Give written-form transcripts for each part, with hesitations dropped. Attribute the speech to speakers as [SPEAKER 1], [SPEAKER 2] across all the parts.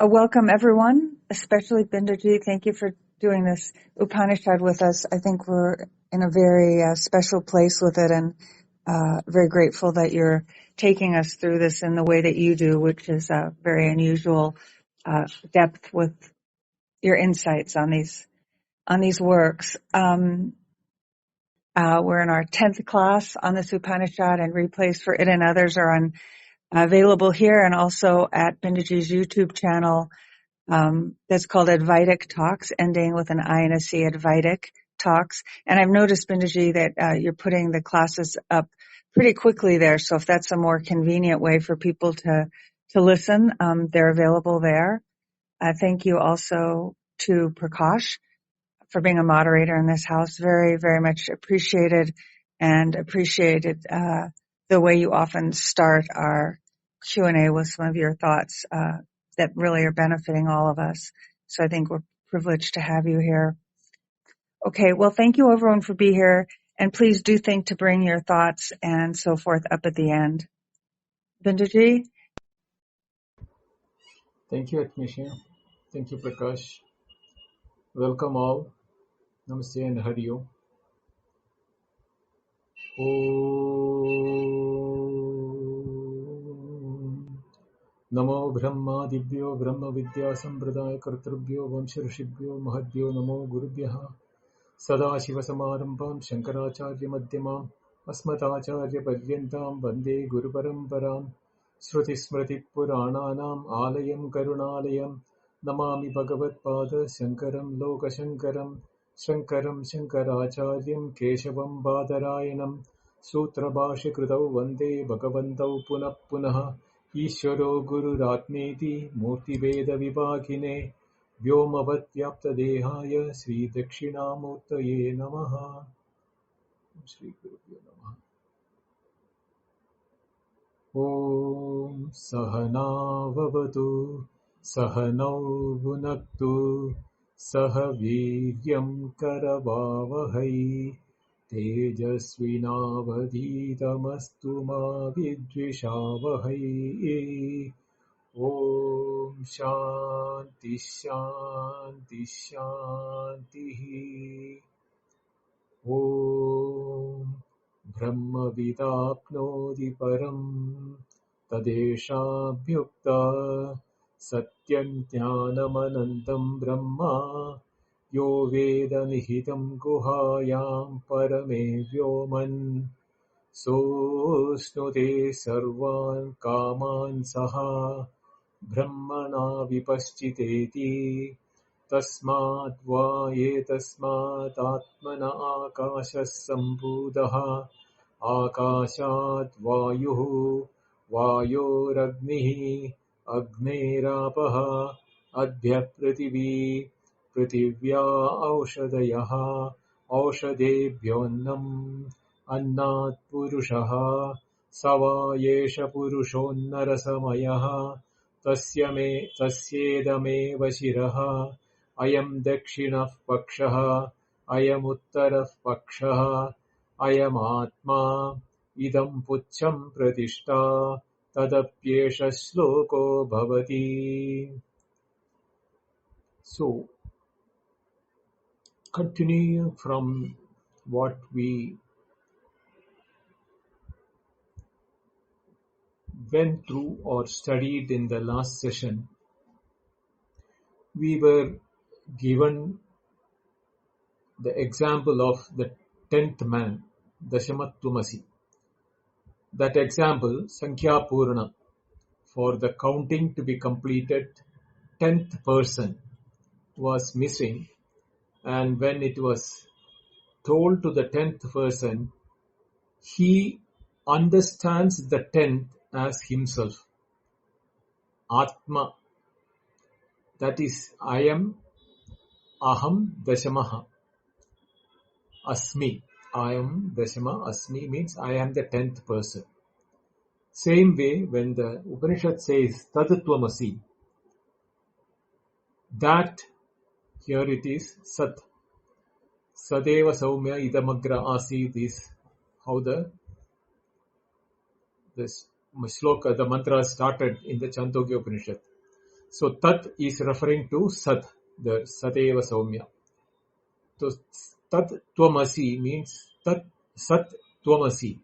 [SPEAKER 1] Welcome, everyone, especially Bindaji. Thank you for doing this Upanishad with us. I think we're in a very special place with it, and very grateful that you're taking us through this in the way that you do, which is very unusual depth with your insights on these works. We're in our 10th class on this Upanishad, and replays for it and others are available here and also at Bindaji's YouTube channel. That's called Advaitic Talks, ending with an I and a C, Advaitic Talks. And I've noticed, Bindaji, that you're putting the classes up pretty quickly there. So if that's a more convenient way for people to listen, they're available there. Thank you also to Prakash for being a moderator in this house. Very, very much appreciated, and appreciated the way you often start our Q&A with some of your thoughts that really are benefiting all of us. So I think we're privileged to have you here. Okay, well, thank you everyone for being here, and please do think to bring your thoughts and so forth up at the end. Bindaji?
[SPEAKER 2] Thank you, Atmisha. Thank you, Prakash. Welcome all. Namaste and Hari Om. Namo Brahma Dibhyo Brahma Vidya Sampradaya Kartrubhyo Vamsharshibhyo Mahadbhyo Namo Gurubhyaha Sada Shiva Samarambam Shankaracharya Madhyamam Asmatacharya Padyantam Vande Guru Paramparam Shruti Smriti Purananam Alayam Karunalayam Namami Bhagavat Pada Shankaram Loka Shankaram Shankaram Shankaracharyam Keshavam Badarayanam Sutra Bhashi Krutau Vande Bhagavantau Punah Punaha Ishvaro Guru Ratmeti Murti Veda Vibhagine Vyomavad Vyapta Dehaya Sri Dakshinamurtaye Namaha. Sri Gurubhyo Namaha. Om Sahana Vavatu Sahanau Bhunaktu Sahaviryam Karavavahai Tejasvinavadhitamastu ma vidvishavahai. Om Shanti Shanti Shanti. Om Brahma Vidapnoti Param Tadesha Bhyukta Satyam Jnanamanandam Brahma Yo Veda Nihitam Guhayam Parame Vyoman Sosnude Sarvan Kaman Saha Brahmana Vipaschiteti Tasmat va etasmat atmana akashas sambhudaha akashat vayuhu vayoragnihi agneirapaha adhya prithvi prithivya aushadayaha aushadebhyonnam annat purushaha savayesha purushonnarasamayaha tasyedameva shiraha Ayam Dakshinah Pakshaha, Ayam Uttarah Pakshaha, Ayam Atma, Idam Pucham Pratishta, Tadapyesha Sloko Bhavati. So, continuing from what we went through or studied in the last session, we were given the example of the 10th man, Dashamattumasi. That example, Sankhya Purana, for the counting to be completed, 10th person was missing, and when it was told to the 10th person, he understands the 10th as himself. Atma, that is, I am, aham dashamaha, asmi. I am dashama, asmi means I am the 10th person. Same way, when the Upanishad says Tadattvamasi, that here it is Sat. Sadeva Saumya Idamagra Asit is how the shloka, the mantra started in the Chandogya Upanishad. So Tat is referring to Sat, the Sateva Saumya. So Tat Tvamasi means Tat Sat Tvamasi.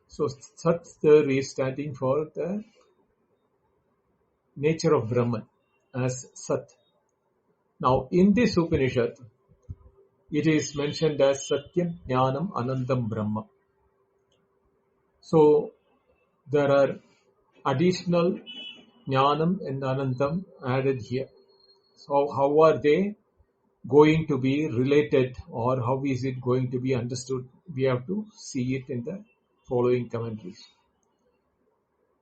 [SPEAKER 2] So Sat there is standing for the nature of Brahman as Sat. Now in this Upanishad, it is mentioned as Satyam Jnanam Anandam Brahma. So there are additional Jnanam and Anandam added here. So how are they going to be related, or how is it going to be understood? We have to see it in the following commentaries.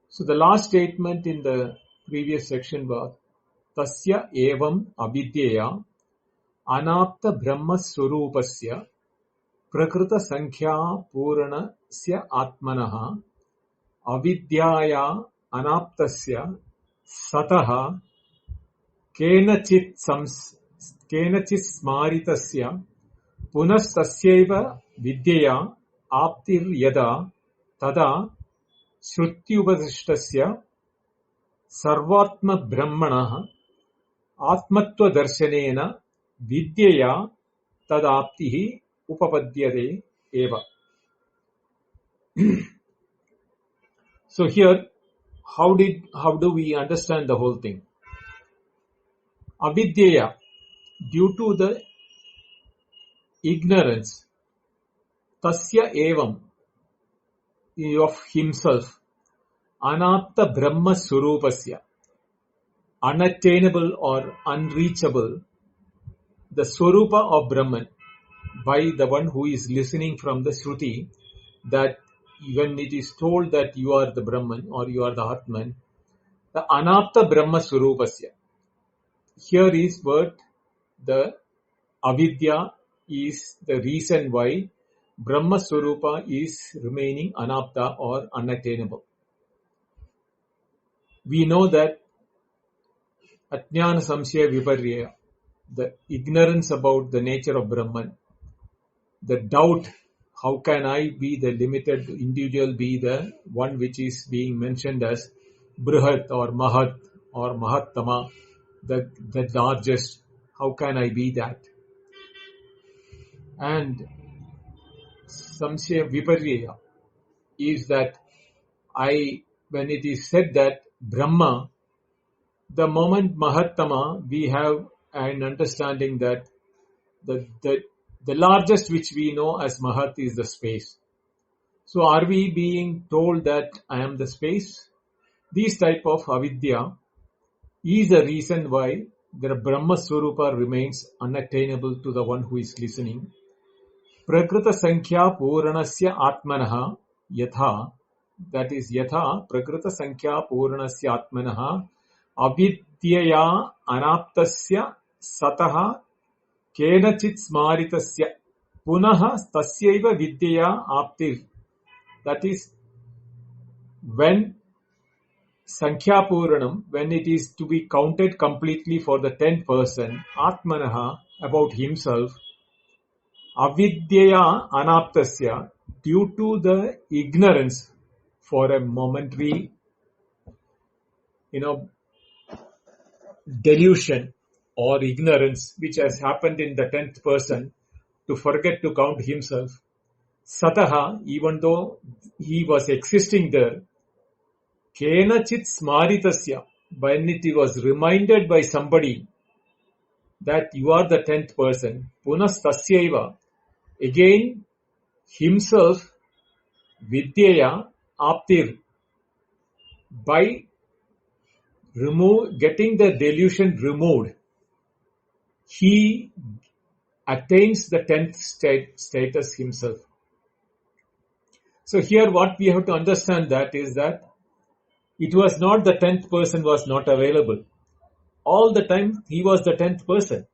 [SPEAKER 2] So the last statement in the previous section was Tasya evam avidya anapta brahma swarupasya prakrita sankhya puranasya atmanah avidyaya anaptasya satah kenachit smaritasya पुनस्तस्यैव विद्यया आप्तिर्यदा तदा श्रुत्युपदिष्टस्य सर्वात्मब्रह्मणः आत्मत्वदर्शनेन विद्यया तदाप्तिः उपपद्यते एव. So here, how do we understand the whole thing? Avidyaya, due to the ignorance, tasya evam, of himself, anapta brahma surupasya, unattainable or unreachable, the swarupa of Brahman, by the one who is listening from the Shruti, that when it is told that you are the Brahman or you are the Atman, the anapta Brahma swarupasya. Here is what the avidya is the reason why Brahma swarupa is remaining anapta or unattainable. We know that Ajnana Samshaya Viparya, the ignorance about the nature of Brahman, the doubt, how can I be the limited individual, be the one which is being mentioned as Brihat or Mahat or Mahattama, the largest, how can I be that? And Samshaya Viparya is that when it is said that Brahma, the moment Mahattama, we have an understanding that the largest which we know as Mahat is the space. So are we being told that I am the space? This type of avidya is the reason why the Brahma Swarupa remains unattainable to the one who is listening. Prakrita Sankhya Puranasya Atmanaha Yatha, that is Yatha Prakrita Sankhya Puranasya Atmanaha Avidyaya Anaptasya Sataha Kenachit Smaritasya Punaha Tasyaiva Vidyaya Aptir. That is, when Sankhya Puranam, when it is to be counted completely for the 10th person, Atmanaha, about himself, Avidyaya Anaptasya, due to the ignorance for a momentary, delusion or ignorance which has happened in the 10th person, to forget to count himself, Sataha, even though he was existing there, Kenachit smaritasya, when it was reminded by somebody that you are the 10th person, punas tasyaiva, again himself, vidyaya aptir, by getting the delusion removed, he attains the 10th status himself. So here what we have to understand that is that it was not the 10th person was not available. All the time he was the 10th person.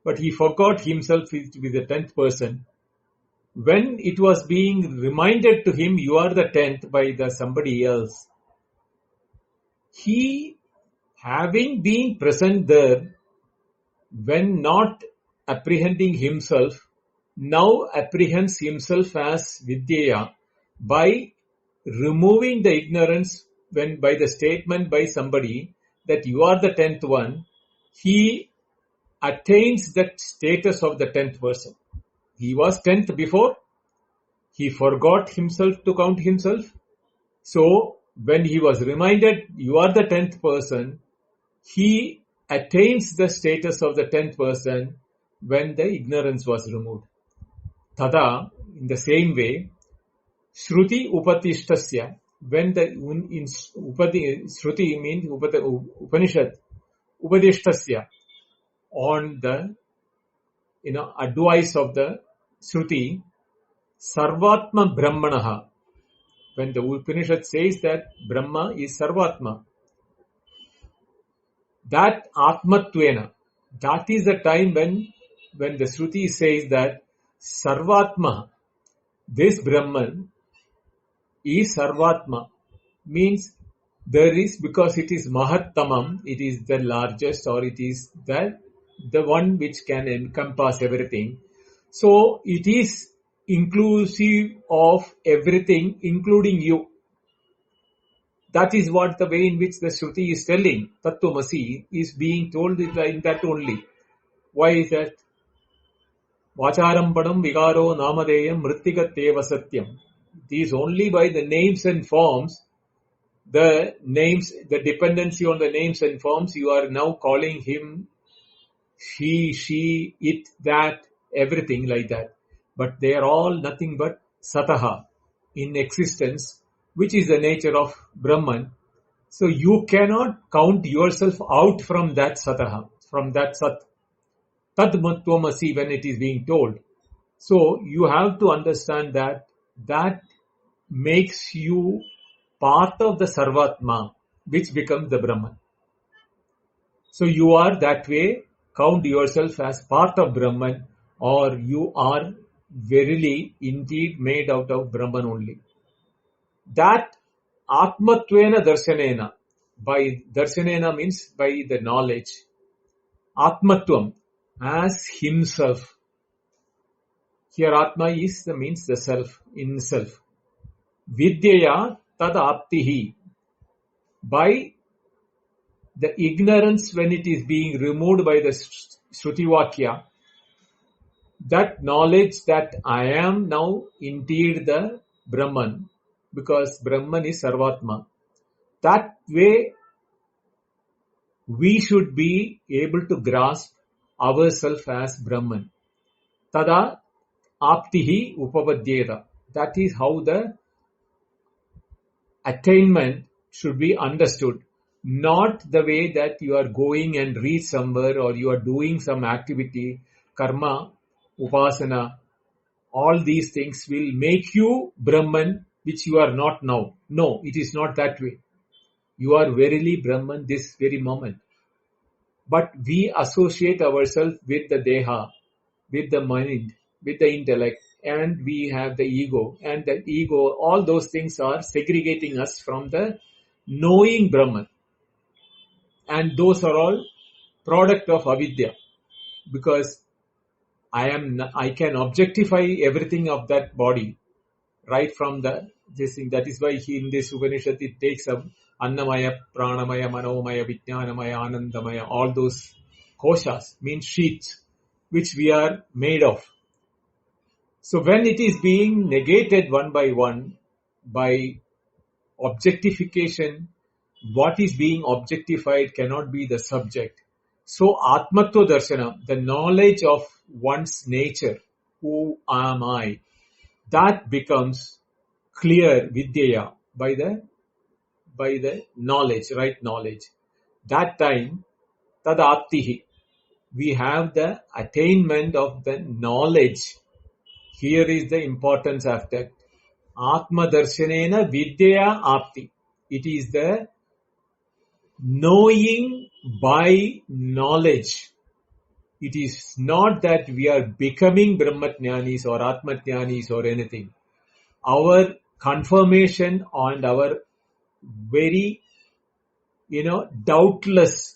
[SPEAKER 2] But he forgot himself to be the 10th person. When it was being reminded to him, you are the 10th by the somebody else, he, having been present there, when not apprehending himself, now apprehends himself as Vidyaya by removing the ignorance when by the statement by somebody that you are the 10th one, he attains that status of the 10th person. He was 10th before, he forgot himself to count himself. So when he was reminded, you are the 10th person, he attains the status of the 10th person when the ignorance was removed. Tada, in the same way, Shruti Upatishtasya, when the Shruti means Upanishad, Upadishtasya, on the advice of the Shruti, Sarvatma Brahmanaha, when the Upanishad says that Brahma is Sarvatma, that Atmatvena, that is the time when the Shruti says that Sarvatma, this Brahman is Sarvatma, means there is, because it is Mahattamam, it is the largest, or it is the one which can encompass everything. So it is inclusive of everything, including you. That is what the way in which the Shruti is telling. Tattvamasi is being told in that only. Why is that? Vacharampadam vigaro namadeyam mrittigateva satyam. It is only by the names and forms, the dependency on the names and forms, you are now calling him, he, she, it, that, everything like that. But they are all nothing but sataha, in existence, which is the nature of Brahman. So you cannot count yourself out from that sataha, from that sat. Tad mattvamasi, when it is being told. So you have to understand that makes you part of the Sarvatma, which becomes the Brahman. So you are that way, count yourself as part of Brahman, or you are verily indeed made out of Brahman only. That Atmatvena Darshanena, by Darshanena means by the knowledge, Atmatvam, as himself. Here Atma means the self, in self. Vidyaya tad aptihi, by the ignorance when it is being removed by the Shruti Vakya, that knowledge that I am now indeed the Brahman, because Brahman is Sarvatma. That way we should be able to grasp ourselves as Brahman. Tada aptihi upavadyeda. That is how the attainment should be understood. Not the way that you are going and reach somewhere, or you are doing some activity, karma, upasana, all these things will make you Brahman, which you are not now. No, it is not that way. You are verily Brahman this very moment. But we associate ourselves with the Deha, with the mind, with the intellect, and we have the ego. And the ego, all those things are segregating us from the knowing Brahman. And those are all product of avidya. Because I can objectify everything of that body right from this thing. That is why in this Upanishad it takes up Annamaya, Pranamaya, Manomaya, Vijnanamaya, Anandamaya, all those koshas, means sheets, which we are made of. So when it is being negated one by one by objectification, what is being objectified cannot be the subject. So Atmatva Darshana, the knowledge of one's nature, who am I, that becomes clear vidyaya by the knowledge, right knowledge. That time, tadaptihi, we have the attainment of the knowledge. Here is the importance of that. Atma darshanena vidyaya apti. It is the knowing by knowledge. It is not that we are becoming Brahmatjnanis or Atmatjnanis or anything. Our confirmation and our very, doubtless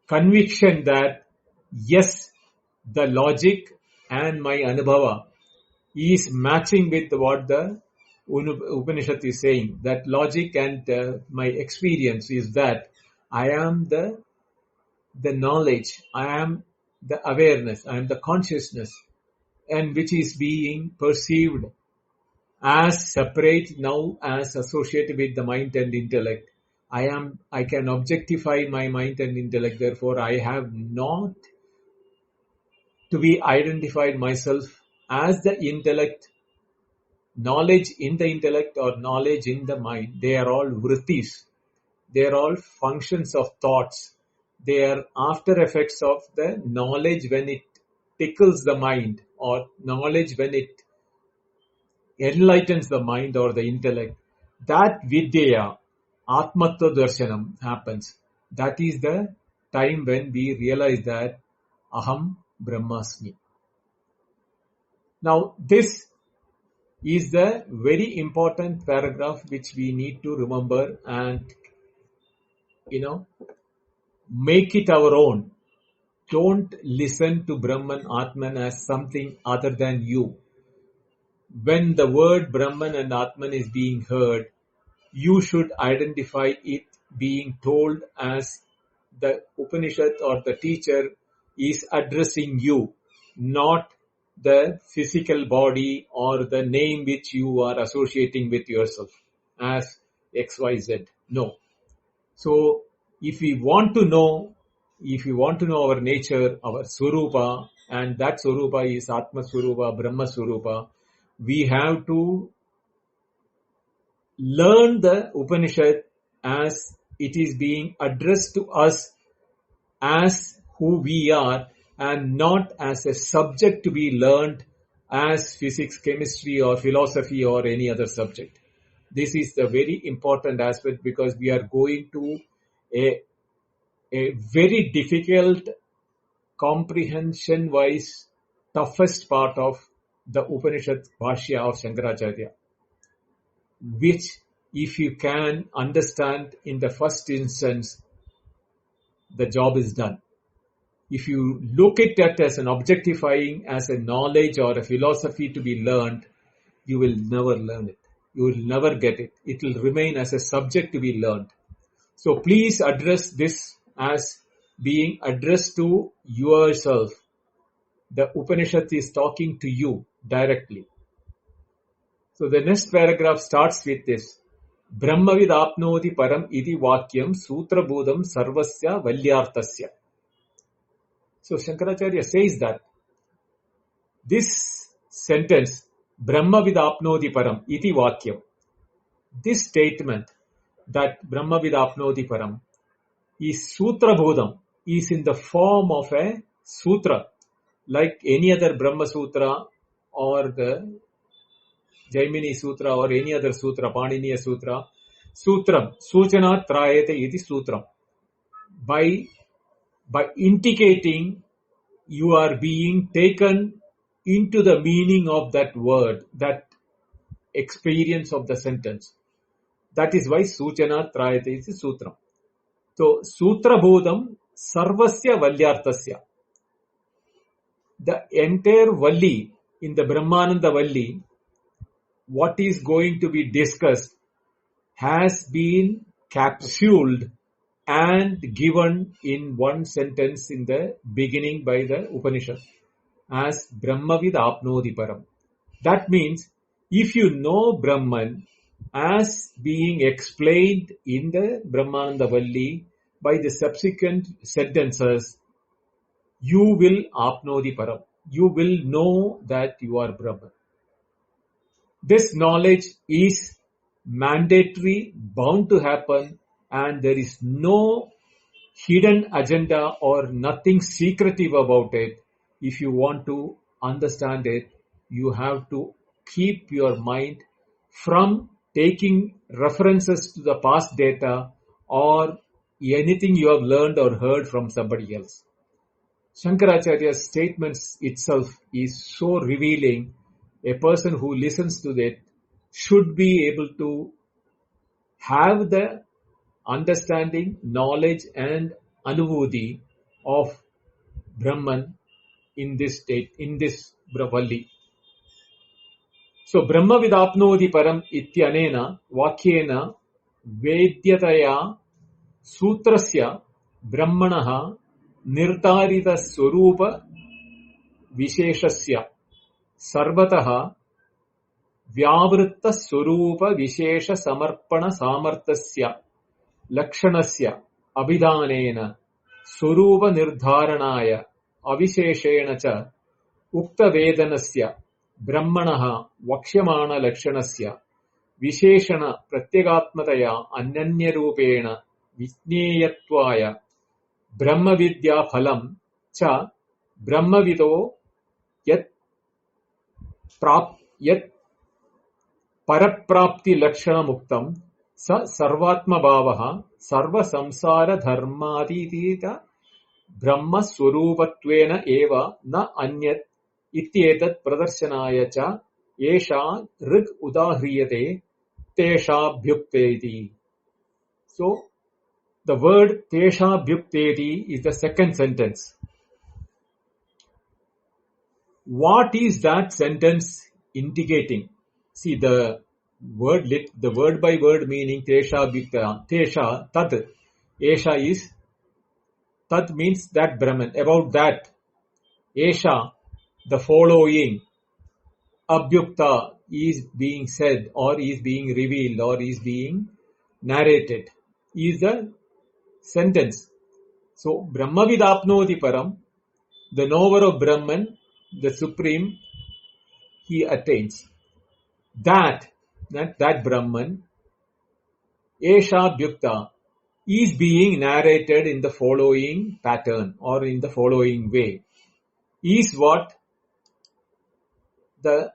[SPEAKER 2] conviction that yes, the logic and my anubhava is matching with what the Upanishad is saying. That logic and my experience is that I am the knowledge, I am the awareness, I am the consciousness, and which is being perceived as separate now as associated with the mind and intellect. I can objectify my mind and intellect, therefore I have not to be identified myself as the intellect, knowledge in the intellect or knowledge in the mind. They are all vrittis. They are all functions of thoughts. They are after effects of the knowledge when it tickles the mind, or knowledge when it enlightens the mind or the intellect. That vidya, atmatva darshanam happens. That is the time when we realize that aham brahmasmi. Now this is the very important paragraph which we need to remember and, make it our own. Don't listen to Brahman, Atman as something other than you. When the word Brahman and Atman is being heard, you should identify it being told as the Upanishad or the teacher is addressing you, not the physical body or the name which you are associating with yourself as XYZ. No. So if we want to know our nature, our Swarupa, and that Swarupa is Atma Swarupa, Brahma Swarupa, we have to learn the Upanishad as it is being addressed to us as who we are, and not as a subject to be learned as physics, chemistry or philosophy or any other subject. This is the very important aspect, because we are going to a very difficult, comprehension-wise, toughest part of the Upanishad Bhashya of Shankaracharya, which if you can understand in the first instance, the job is done. If you look at that as an objectifying, as a knowledge or a philosophy to be learned, you will never learn it. You will never get it. It will remain as a subject to be learned. So please address this as being addressed to yourself. The Upanishad is talking to you directly. So the next paragraph starts with this. Brahmavid apnoti param iti vakyam sutrabodham sarvasya valyartasya. So Shankaracharya says that this sentence, Brahmavid apnoti param iti vakyam, this statement that Brahmavid apnoti param is sutrabodham, is in the form of a sutra, like any other Brahma Sutra or the Jaimini Sutra or any other Sutra, Paniniya Sutra. Sutram, Suchana Trayate iti Sutram. By indicating you are being taken into the meaning of that word, that experience of the sentence. That is why Suchana Trayate iti Sutram. So, Sutra Bodham Sarvasya Valyartasya. The entire Valli, in the Brahmananda Valli, what is going to be discussed has been capsuled and given in one sentence in the beginning by the Upanishad as Brahmavid apnoti param. That means if you know Brahman as being explained in the Brahmananda Valli by the subsequent sentences, you will apnoti param. You will know that you are Brahman. This knowledge is mandatory, bound to happen, and there is no hidden agenda or nothing secretive about it. If you want to understand it, you have to keep your mind from taking references to the past data or anything you have learned or heard from somebody else. Shankaracharya's statements itself is so revealing. A person who listens to that should be able to have the understanding, knowledge and anubhuti of Brahman in this state, in this Valli. So Brahma vidapnoti param ityanena vakyena vedyataya सूत्रस्य ब्रह्मणः निर्धारितस्वरूपविशेषस्य सर्वतः व्यावृत्तस्वरूपविशेषसमर्पणसामर्थ्यस्य लक्षणस्य अभिधानेन स्वरूपनिर्धारणाय अविशेषेण च उक्तवेदनस्य ब्रह्मणः वक्ष्यमाणलक्षणस्य विशेषण प्रत्यगात्मतया अन्यन्यरूपेण विज्ञेयत्वाय ब्रह्मविद्याफलं च ब्रह्मविदो यत् परप्राप्तिलक्षणमुक्तं स सर्वात्मभावः सर्वसंसारधर्मातीत ब्रह्मस्वरूपत्वेन एव न अन्यत् इत्येतत् प्रदर्शनाय च एषा Rig उदाह्रियते तेषाभ्युक्तेति. So, the word teshabhyukteti is the second sentence. What is that sentence indicating? See, the word by word meaning teshabhyukta, tesha, tad. Esha is, tad means that Brahman, about that. Esha, the following. Abhyukta is being said or is being revealed or is being narrated. Is the sentence. So, Brahmavid apnoti param, the knower of Brahman, the Supreme, he attains. That Brahman, Esha Bhyukta, is being narrated in the following pattern or in the following way. Is what the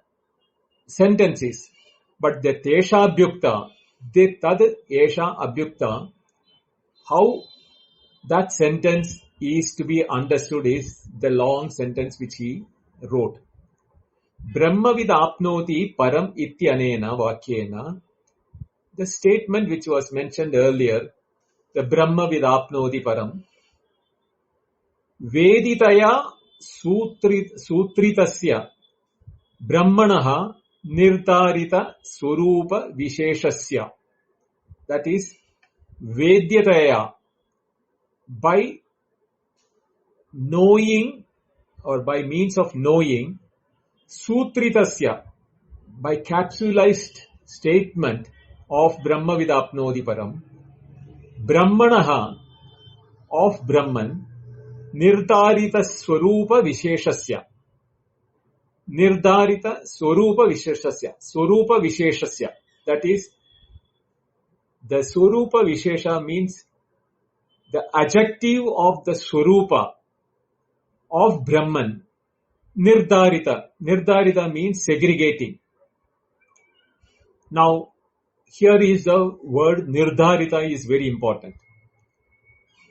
[SPEAKER 2] sentence is. But the Tesha Bhyukta, the Tad Esha Abhyukta, how that sentence is to be understood is the long sentence which he wrote. Brahmavid apnoti param ityanena vakyena. The statement which was mentioned earlier, the Brahmavid apnoti param, veditaya sutritasya brahmanaha nirtarita swarupa visheshasya. That is, vedyataya, by knowing or by means of knowing, sutritasya, by capsulized statement of Brahmavid apnoti param, brahmanaha, of Brahman, nirdarita swarupa visheshasya. Nirdarita swarupa visheshasya. Swarupa visheshasya. That is, the swarupa vishesha means the adjective of the swarupa of Brahman. Nirdarita. Nirdarita means segregating. Now, here is the word nirdarita is very important.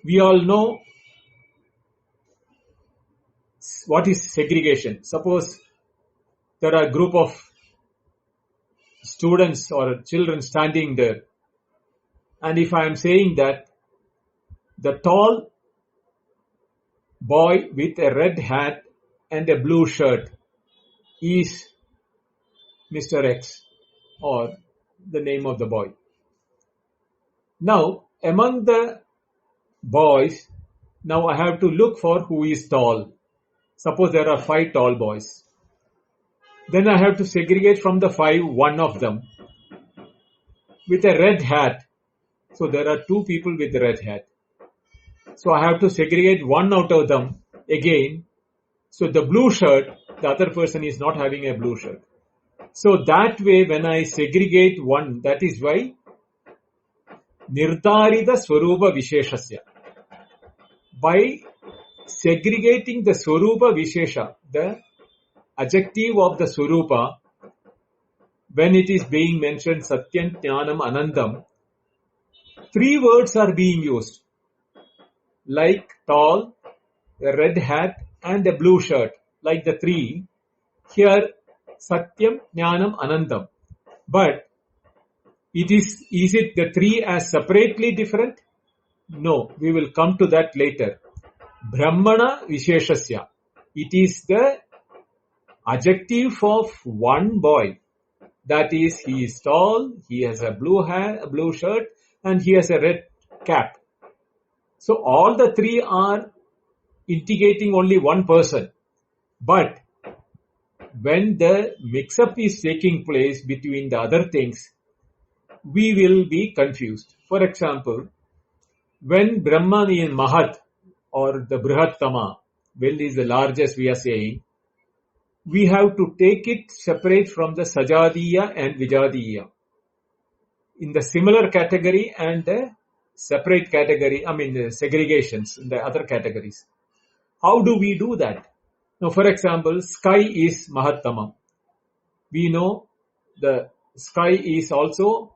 [SPEAKER 2] We all know what is segregation. Suppose there are a group of students or children standing there, and if I am saying that the tall boy with a red hat and a blue shirt is Mr. X, or the name of the boy. Now, among the boys, now I have to look for who is tall. Suppose there are 5 tall boys. Then I have to segregate from the 5 one of them with a red hat. So there are 2 people with a red hat. So I have to segregate one out of them again. So the blue shirt, the other person is not having a blue shirt. So that way when I segregate one, that is why Nirdarita Swarupa Visheshasya. By segregating the Swarupa Vishesha, the adjective of the Swarupa, when it is being mentioned Satyam, Jnanam, Anandam, 3 words are being used. Like tall, a red hat and a blue shirt. Like the 3. Here, Satyam, Jnanam, Anandam. But is it the 3 as separately different? No, we will come to that later. Brahmana Visheshasya. It is the adjective of one boy. That is, he is tall, he has a blue hat, a blue shirt, and he has a red cap. So all the three are indicating only one person. But when the mix-up is taking place between the other things, we will be confused. For example, when Brahman is Mahat or the Brihattama, well is the largest we are saying, we have to take it separate from the Sajadiya and Vijadiya. In the similar category and the separate category, the segregations in the other categories. How do we do that? Now, for example, sky is Mahattama. We know the sky is also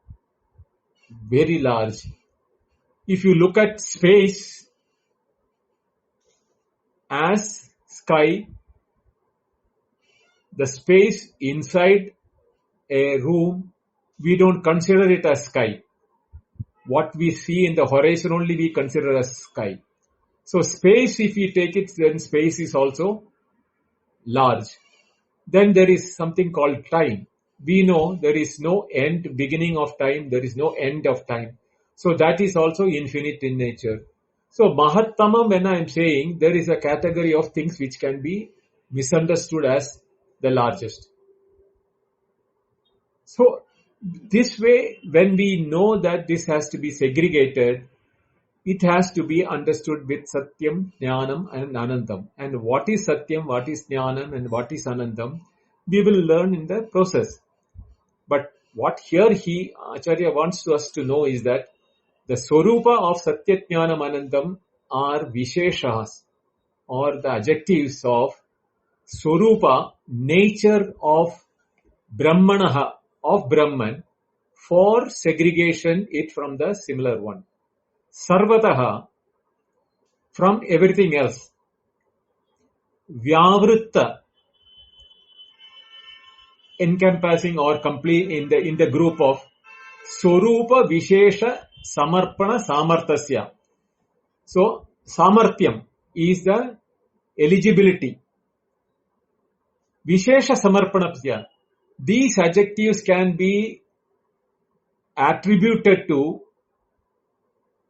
[SPEAKER 2] very large. If you look at space as sky, the space inside a room, we don't consider it as sky. What we see in the horizon only we consider as sky. So space, if we take it, then space is also large. Then there is something called time. We know there is no end, beginning of time, there is no end of time. So that is also infinite in nature. So Mahattamam, when I am saying, there is a category of things which can be misunderstood as the largest. So this way, when we know that this has to be segregated, it has to be understood with Satyam, Jnanam and Anandam. And what is Satyam, what is Jnanam and what is Anandam, we will learn in the process. But what here Acharya wants us to know is that the Swarupa of Satya, Jnanam, Anandam are Visheshas or the adjectives of Swarupa, nature of Brahmanaha, of Brahman, for segregation it from the similar one. Sarvataha, from everything else. Vyavritta, encompassing or complete in the group of Swarupa Vishesha Samarpana Samartasya. So Samarthyam is the eligibility. Vishesha Samarpanasya. These adjectives can be attributed to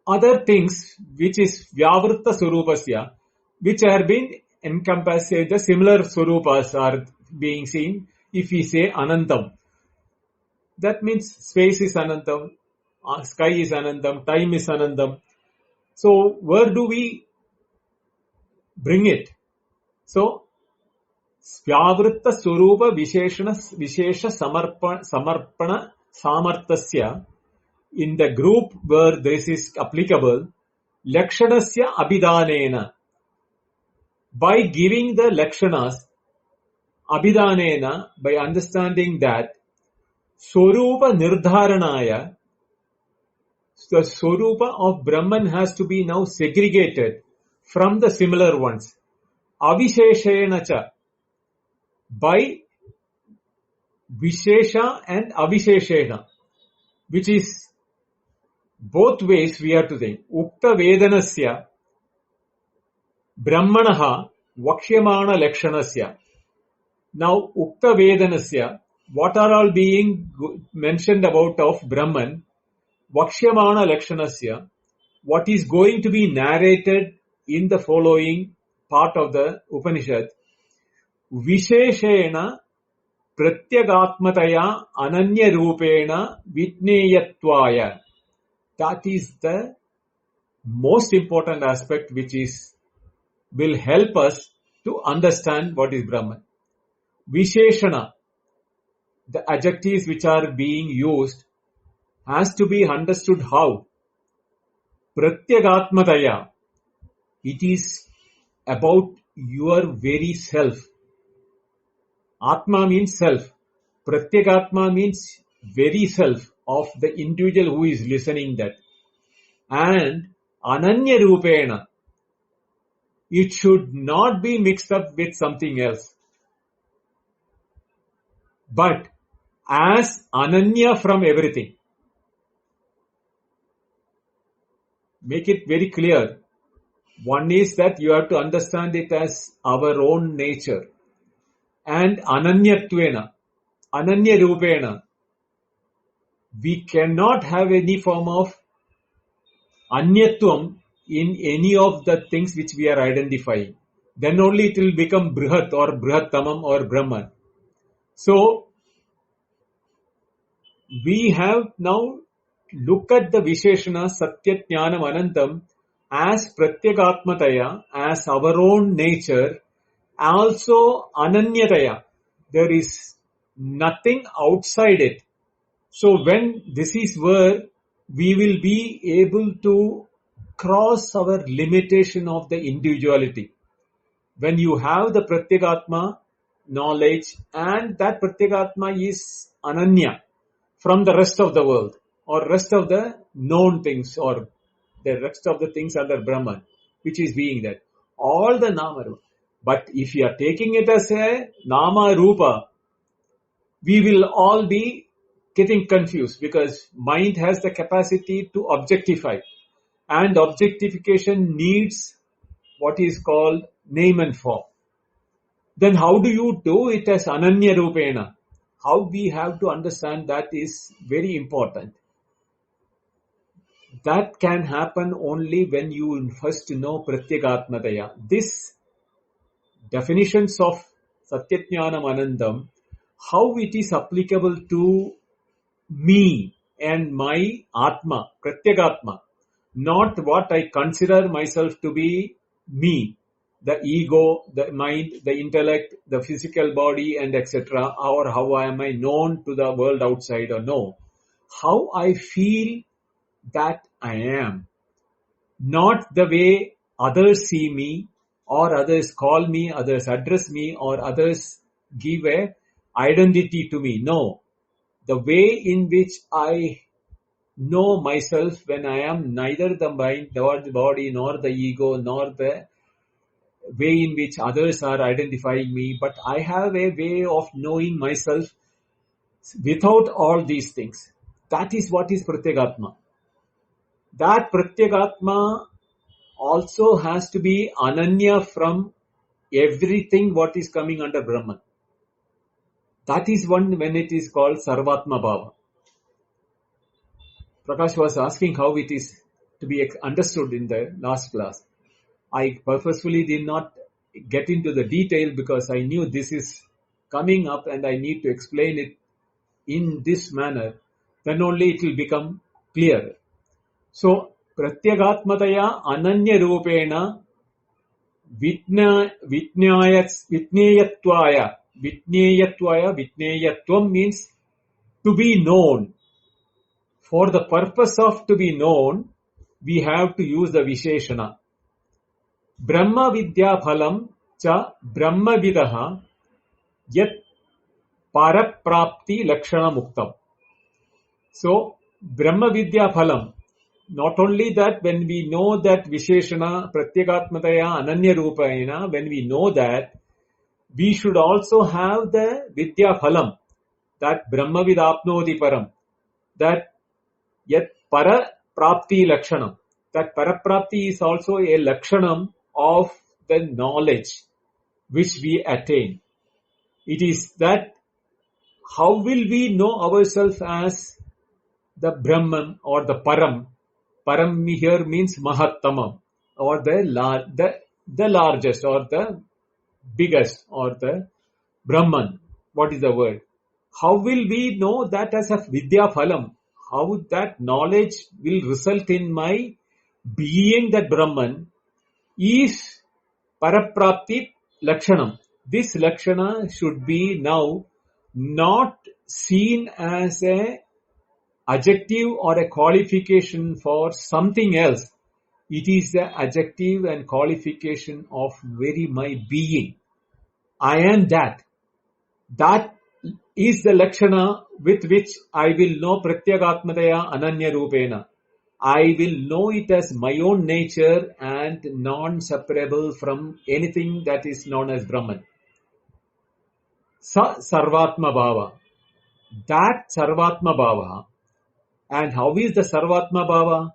[SPEAKER 2] other things which is Vyavritta Swarupasya, which are being encompassed, the similar Swarupas are being seen if we say Anantam. That means space is Anantam, sky is Anantam, time is Anantam. So where do we bring it? So Vyavritta Swarupa Vishesha Samarpana Samartasya, in the group where this is applicable, Lakshanasya Abhidanena. By giving the Lakshanas, Abhidanena, by understanding that Swarupa Nirdharanaya, the Swarupa of Brahman has to be now segregated from the similar ones. Avisheshenacha, by Vishesha and Avisheshena, which is both ways we have to think. Ukta Vedanasya Brahmanaha Vakshyamana Lakshanasya. Now, Ukta Vedanasya, what are all being mentioned about of Brahman? Vakshyamana Lakshanasya, what is going to be narrated in the following part of the Upanishad? Visheshena Pratyagatmataya Ananya Rupena Vitneyatvaya. That is the most important aspect which will help us to understand what is Brahman. Visheshana, the adjectives which are being used, has to be understood how? Pratyagatmataya. It is about your very self. Atma means self. Pratyagatma means very self of the individual who is listening that. And Ananya Rupena, it should not be mixed up with something else, but as Ananya from everything. Make it very clear. One is that you have to understand it as our own nature. And Ananyatvena, Ananya Rupena, we cannot have any form of Anyatvam in any of the things which we are identifying. Then only it will become Brihat or Brihattamam or Brahman. So, we have now look at the Visheshana Satya Jnanam Anantam as Pratyekatmataya, as our own nature, also Ananyataya. There is nothing outside it. So when this is where we will be able to cross our limitation of the individuality. When you have the Pratyekatma knowledge and that Pratyekatma is Ananya from the rest of the world or rest of the known things or the rest of the things under Brahman, which is being that. All the Nama Rupa. But if you are taking it as a Nama Rupa, we will all be getting confused because mind has the capacity to objectify and objectification needs what is called name and form. Then how do you do it as Ananya Rupena? How we have to understand that is very important. That can happen only when you first know Pratyekatmadaya. This definitions of Satyajnanam Anandam, how it is applicable to me and my Atma, Pratyekatma, not what I consider myself to be me, the ego, the mind, the intellect, the physical body and etc. or how am I known to the world outside or no. How I feel that I am, not the way others see me or others call me, others address me or others give a identity to me. No, the way in which I know myself when I am neither the mind nor the body nor the ego nor the way in which others are identifying me, but I have a way of knowing myself without all these things. That is what is Pratyagatma. That Pratyagatma also has to be Ananya from everything what is coming under Brahman. That is one when it is called Sarvatma Bhava. Prakash was asking how it is to be understood in the last class. I purposefully did not get into the detail because I knew this is coming up and I need to explain it in this manner. Then only it will become clear. So, Pratyagatmataya Ananya Rupena Vitneyatvam means to be known. For the purpose of to be known, we have to use the Visheshana. Brahma Vidya Phalam cha Brahma Vidaha Yat Paraprapti Lakshana Muktam. So, Brahma Vidya Phalam, not only that when we know that Visheshana Pratyekatmataya Ananya Rupayana, when we know that, we should also have the Vidya Phalam, that Brahma Vidapnoti Param, that Yat Para Prapti Lakshanam. That Paraprapti is also a Lakshanam of the knowledge which we attain. It is that how will we know ourselves as the Brahman or the Param? Param here means Mahattamam or the largest or the biggest or the Brahman. What is the word? How will we know that as a Vidya Phalam? How that knowledge will result in my being that Brahman is Paraprapti Lakshanam. This Lakshana should be now not seen as a adjective or a qualification for something else. It is the adjective and qualification of very my being. I am that. That is the Lakshana with which I will know Pratyagatmadaya Ananya Rupena. I will know it as my own nature and non-separable from anything that is known as Brahman. Sarvatma Bhava. That Sarvatma Bhava. And how is the Sarvatma Bhava?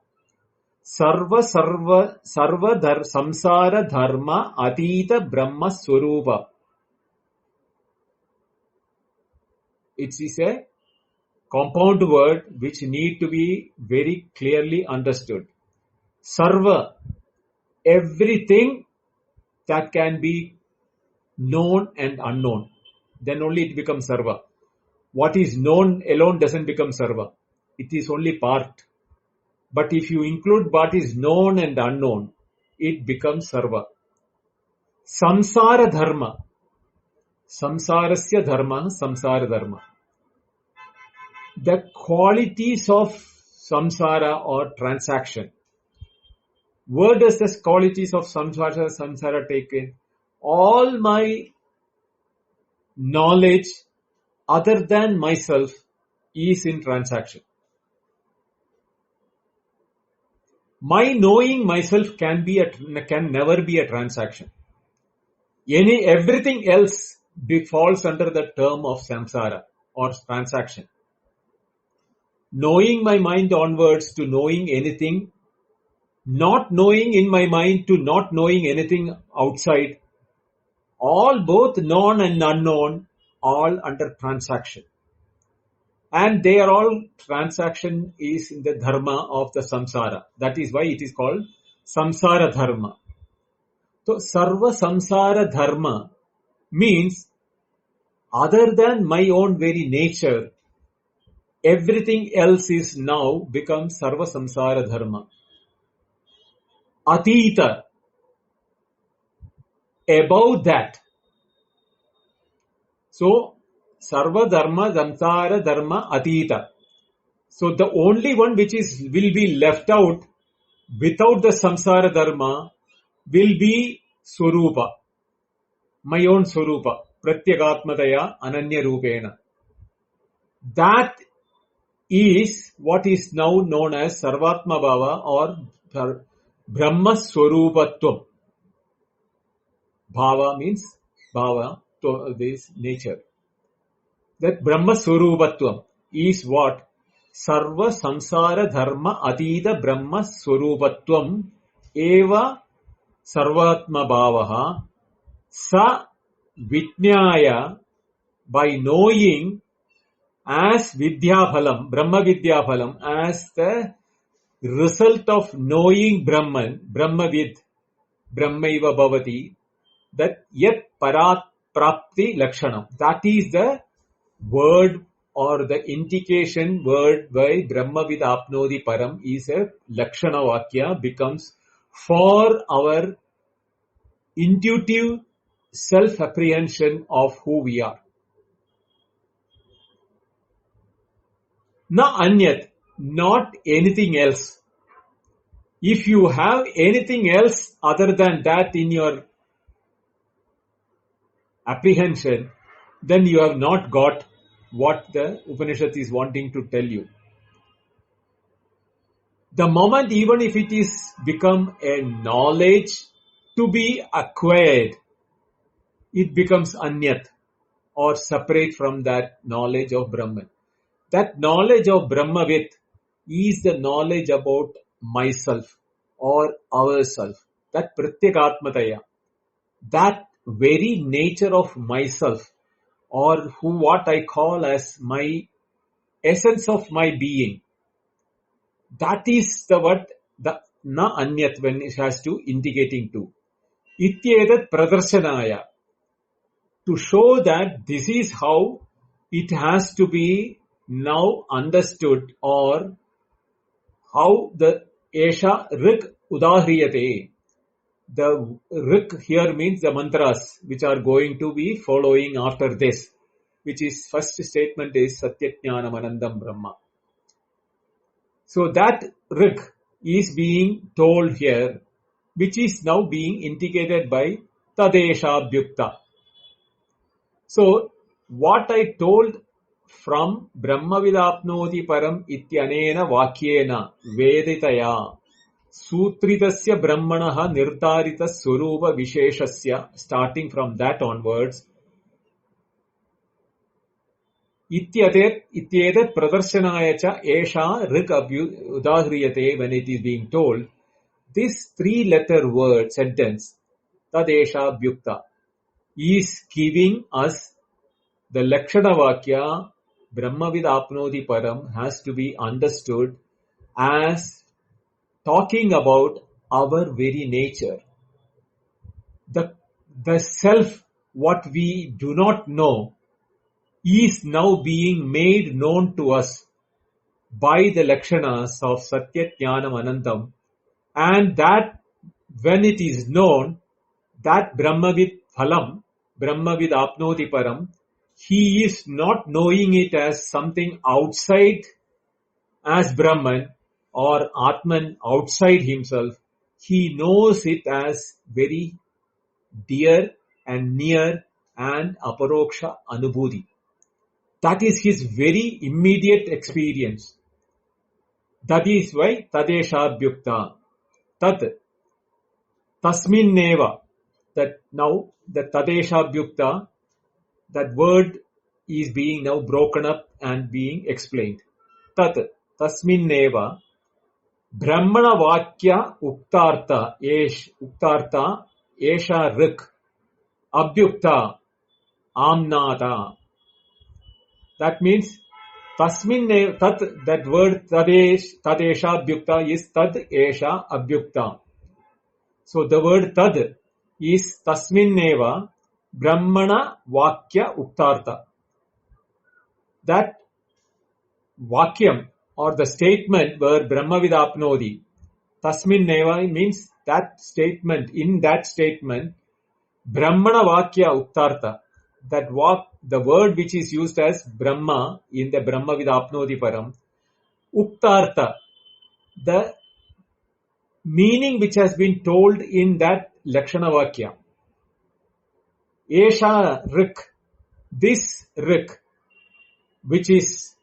[SPEAKER 2] Sarva samsara dharma atita Brahma Swarupa. It is a compound word which need to be very clearly understood. Sarva, everything that can be known and unknown. Then only it becomes sarva. What is known alone doesn't become sarva. It is only part. But if you include what is known and unknown, it becomes sarva. Samsara dharma. Samsarasya dharma, samsara dharma. The qualities of samsara or transaction. Where does the qualities of samsara take in? All my knowledge other than myself is in transaction. My knowing myself can never be a transaction. Everything else falls under the term of samsara or transaction. Knowing my mind onwards to knowing anything, not knowing in my mind to not knowing anything outside, all both known and unknown, all under transaction. And they are all transaction is in the dharma of the samsara. That is why it is called samsara dharma. So sarva samsara dharma means other than my own very nature, everything else is now become sarva samsara dharma. Atita, above that. So sarva dharma samsara dharma atita. So the only one which will be left out without the samsara dharma will be swarupa, my own swarupa, pratyagatmadaya ananya rupena. That is what is now known as sarvatma bhava or brahma swarupatvam. Bhava means bhava, to this nature. That brahma swarupatvam is what? Sarva samsara dharma atita brahma swarupatvam eva sarvatma bhavaha sa vijnaya, by knowing as vidyaphalam, brahma vidyaphalam, as the result of knowing Brahman, brahmavid, brahmaiva bhavati, that yet parat prapti lakshanam. That is the word or the indication word by brahmavid apnodi param is a lakshana vakya, becomes for our intuitive self-apprehension of who we are. Na anyat, not anything else. If you have anything else other than that in your apprehension, then you have not got what the Upanishad is wanting to tell you. The moment, even if it is become a knowledge to be acquired, it becomes anyat or separate from that knowledge of Brahman. That knowledge of Brahmavid is the knowledge about myself or ourself. That pratyakatmataya, that very nature of myself, or what I call as my essence of my being. That is the what the na anyat when it has to indicating to. Ityedat pradarsanaya, to show that this is how it has to be now understood, or how the esha rik udahriyate. The rik here means the mantras which are going to be following after this, which is first statement is Satyajnanam Anandam Brahma. So that rik is being told here, which is now being indicated by Tadesha Bhyukta. So what I told from Brahmavidapnoti Param Ityanena Vakyena Veditaya Sutritasya Brahmanaha Nirtarita Swarupa Visheshasya, starting from that onwards, Ityedat Pradarsanaya cha Esha Rik Udahriyate, when it is being told, this 3-letter word sentence, Tadesha Bhyukta, is giving us the Lakshana Vakya, Brahmavid Apnoti Param, has to be understood as talking about our very nature. The self, what we do not know, is now being made known to us by the lakshanas of Satya Jnanam Anandam, and that when it is known, that Brahmavid Phalam, Brahmavid Apnoti Param, he is not knowing it as something outside as Brahman or Atman outside himself. He knows it as very dear and near and aparoksha anubhuti. That is his very immediate experience. That is why Tadeshabhyukta. Tat Tasminneva. That now the Tadeshabhyukta, that word is being now broken up and being explained. Tat Tasminneva Brahmana Vakya Uktartha Esha Rik Abhyukta Amnata. That means Tasmin Tat, that word Tadesha Abhyukta is Tad Esha Abhyukta. So the word Tad is Tasminneva Brahmana Vakya Uktartha. That Vakyam or the statement where Brahmavid Apnodi, Tasminneva means that statement, in that statement, Brahmana Vakya Uttartha, that the word which is used as Brahma in the Brahmavid Apnodi Param, Uktartha, the meaning which has been told in that Lakshana Vakya. Esha Rik, this Rik, which is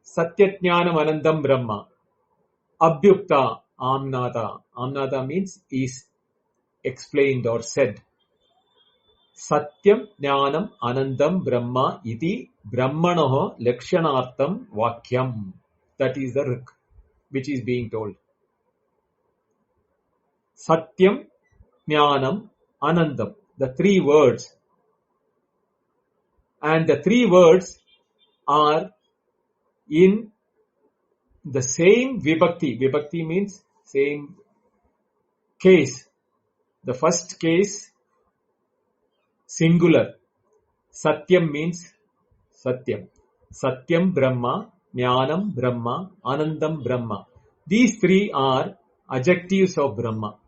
[SPEAKER 2] Satyajnanam Anandam Brahma, Abhyukta Amnata. Amnata means is explained or said. Satyam Jnanam Anandam Brahma iti Brahmanoho Lakshanartham Vakyam. That is the Rik which is being told. Satyam Jnanam Anandam. The three words. And the three words are in the same vibhakti. Vibhakti means same case. The first case, singular. Satyam means Satyam. Satyam Brahma, Jnanam Brahma, Anandam Brahma. These three are adjectives of Brahma.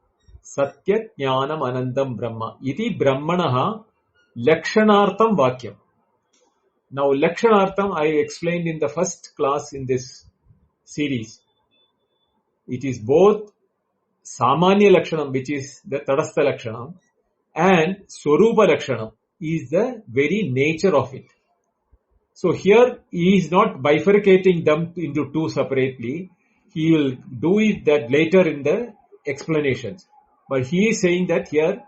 [SPEAKER 2] Satya, Jnanam, Anandam Brahma. Iti Brahmanaha Lakshanartham Vakyam. Now Lakshanartham I explained in the first class in this series. It is both Samanya Lakshanam, which is the Tadastha Lakshanam, and Swarupa Lakshanam is the very nature of it. So here he is not bifurcating them into two separately. He will do it that later in the explanations. But he is saying that here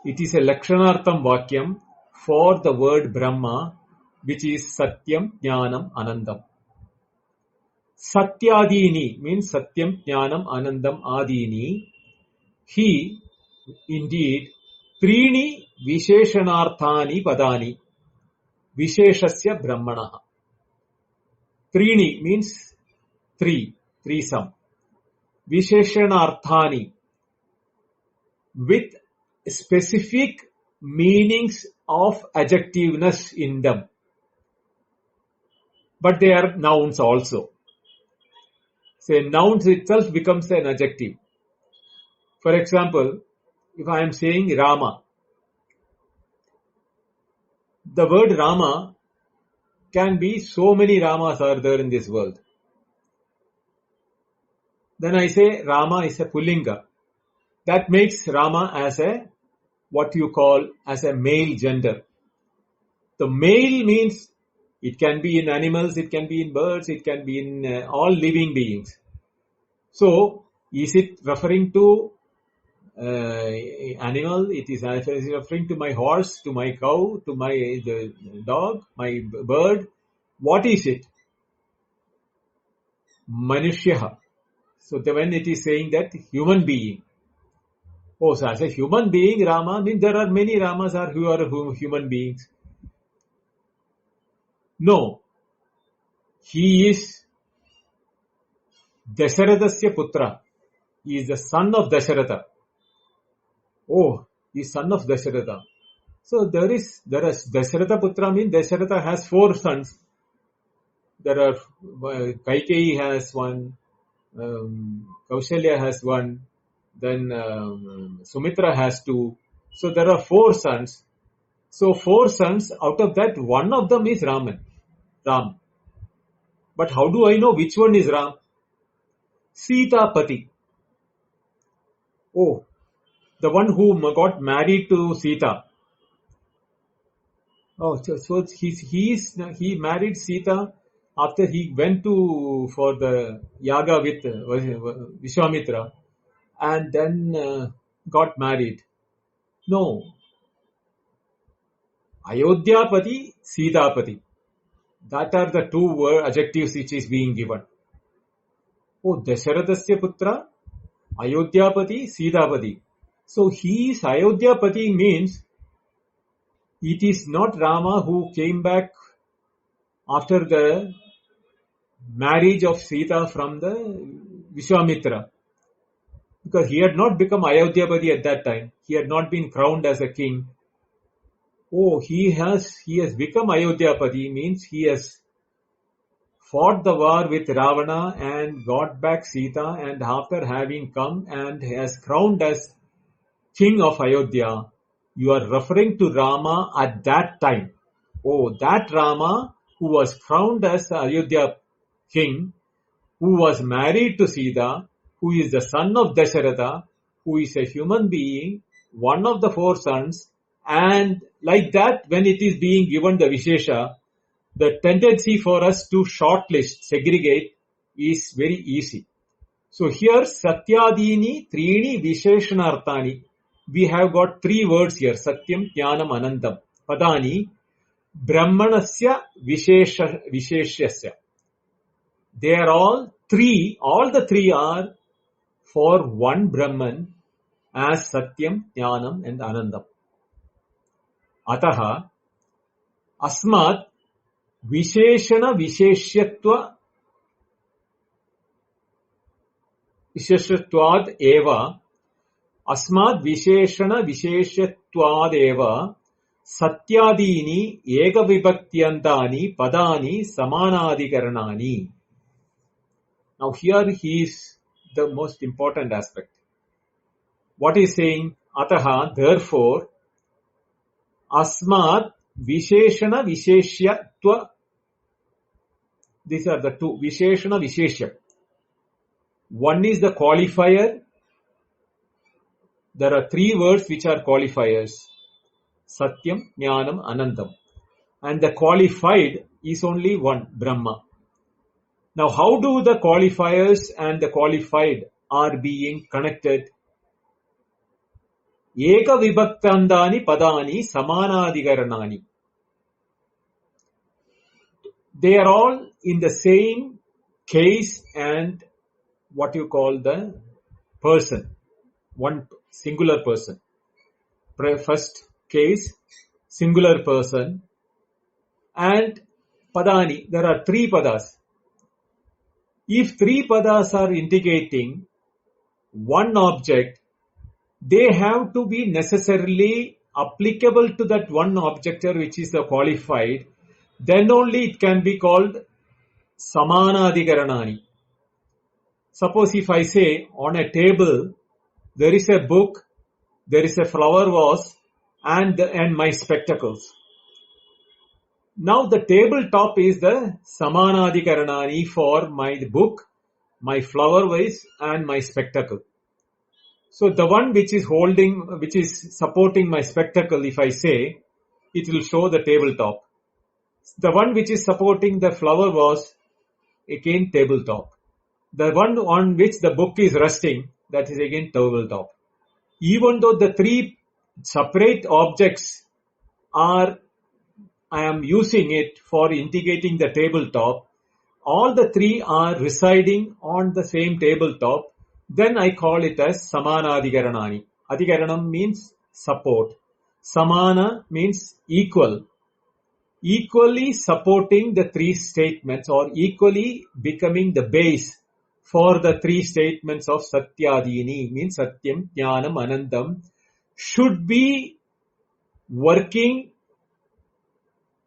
[SPEAKER 2] it is a Lakshanartham Vakyam for the word Brahma, which is Satyam, Jnanam, Anandam. Satyadini means Satyam, Jnanam, Anandam, Adini. He, indeed, Trini Visheshanarthani Padani. Visheshasya Brahmanaha. Trini means three, threesome. Visheshanarthani, with specific meanings of adjectiveness in them. But they are nouns also. Say nouns itself becomes an adjective. For example, if I am saying Rama, the word Rama can be so many Ramas are there in this world. Then I say Rama is a Pullinga. That makes Rama as a what you call as a male gender. The male means it can be in animals, it can be in birds, it can be in all living beings. So, is it referring to animal? It is referring to my horse, to my cow, to my dog, my bird. What is it? Manushyaha. So, when it is saying that human being. Oh, so as a human being, Rama means there are many Ramas who are human beings. No, he is Dasharatha's putra. he is the son of Dasharatha. Oh, he is son of Dasharatha. So there is Dasharatha Putra means Dasharatha has 4 sons. There are Kaikeyi has one, Kaushalya has one, then Sumitra has 2. So there are 4 sons. So 4 sons, out of that, one of them is Ram. But how do I know which one is Ram? Sita Pati. Oh, the one who got married to Sita. Oh, so he married Sita after he went for the yaga with Vishwamitra, and then got married. No, Ayodhyapati, Sitapati. That are the 2 adjectives which is being given. Oh, Dasharathasya Putra, Ayodhyapati, Sitapati. So he is Ayodhyapati means it is not Rama who came back after the marriage of Sita from the Vishwamitra. Because he had not become Ayodhyapati at that time. He had not been crowned as a king. Oh, he has become Ayodhyapati means he has fought the war with Ravana and got back Sita, and after having come and has crowned as king of Ayodhya, you are referring to Rama at that time. Oh, that Rama who was crowned as Ayodhya king, who was married to Sita, who is the son of Dasharatha, who is a human being, one of the 4 sons, and like that, when it is being given the Vishesha, the tendency for us to shortlist, segregate is very easy. So here, Satyadini Trini Visheshanarthani. We have got 3 words here, Satyam, Jnanam, Anandam. Padani, Brahmanasya Visheshyasya. They are all the three are for one Brahman as Satyam, Jnanam and Anandam. Ataha, Asmat, Visheshana Visheshyatvad eva, Asmat Visheshana Visheshyatvad eva, Satyadini Ega Vibhaktiyantani Padani Samanadikaranani. Now here he is the most important aspect. What is saying? Ataha, therefore, Asmat Visheshana Visheshyatva. These are the 2. Visheshana Visheshya. One is the qualifier. There are 3 words which are qualifiers. Satyam, Jnanam, Anandam. And the qualified is only one, Brahma. Now how do the qualifiers and the qualified are being connected? Eka Vibhaktandani Padani Samanadikaranani. They are all in the same case and what you call the person. One singular person. First case, singular person, and Padani. There are 3 padas. If 3 padas are indicating one object, they have to be necessarily applicable to that one objector which is the qualified. Then only it can be called Samanadikaranani. Suppose if I say on a table, there is a book, there is a flower vase, and my spectacles. Now the tabletop is the Samanadikaranani for my book, my flower vase, and my spectacle. So the one which is supporting my spectacle, if I say, it will show the tabletop. The one which is supporting the flower vase, again tabletop. The one on which the book is resting, that is again tabletop. Even though the 3 separate objects I am using it for indicating the tabletop, all the 3 are residing on the same tabletop, then I call it as Samanadikaranani. Adhikaranam means support. Samana means equal. Equally supporting the 3 statements or equally becoming the base for the three statements of Satyadini, means Satyam, Jnanam, Anandam, should be working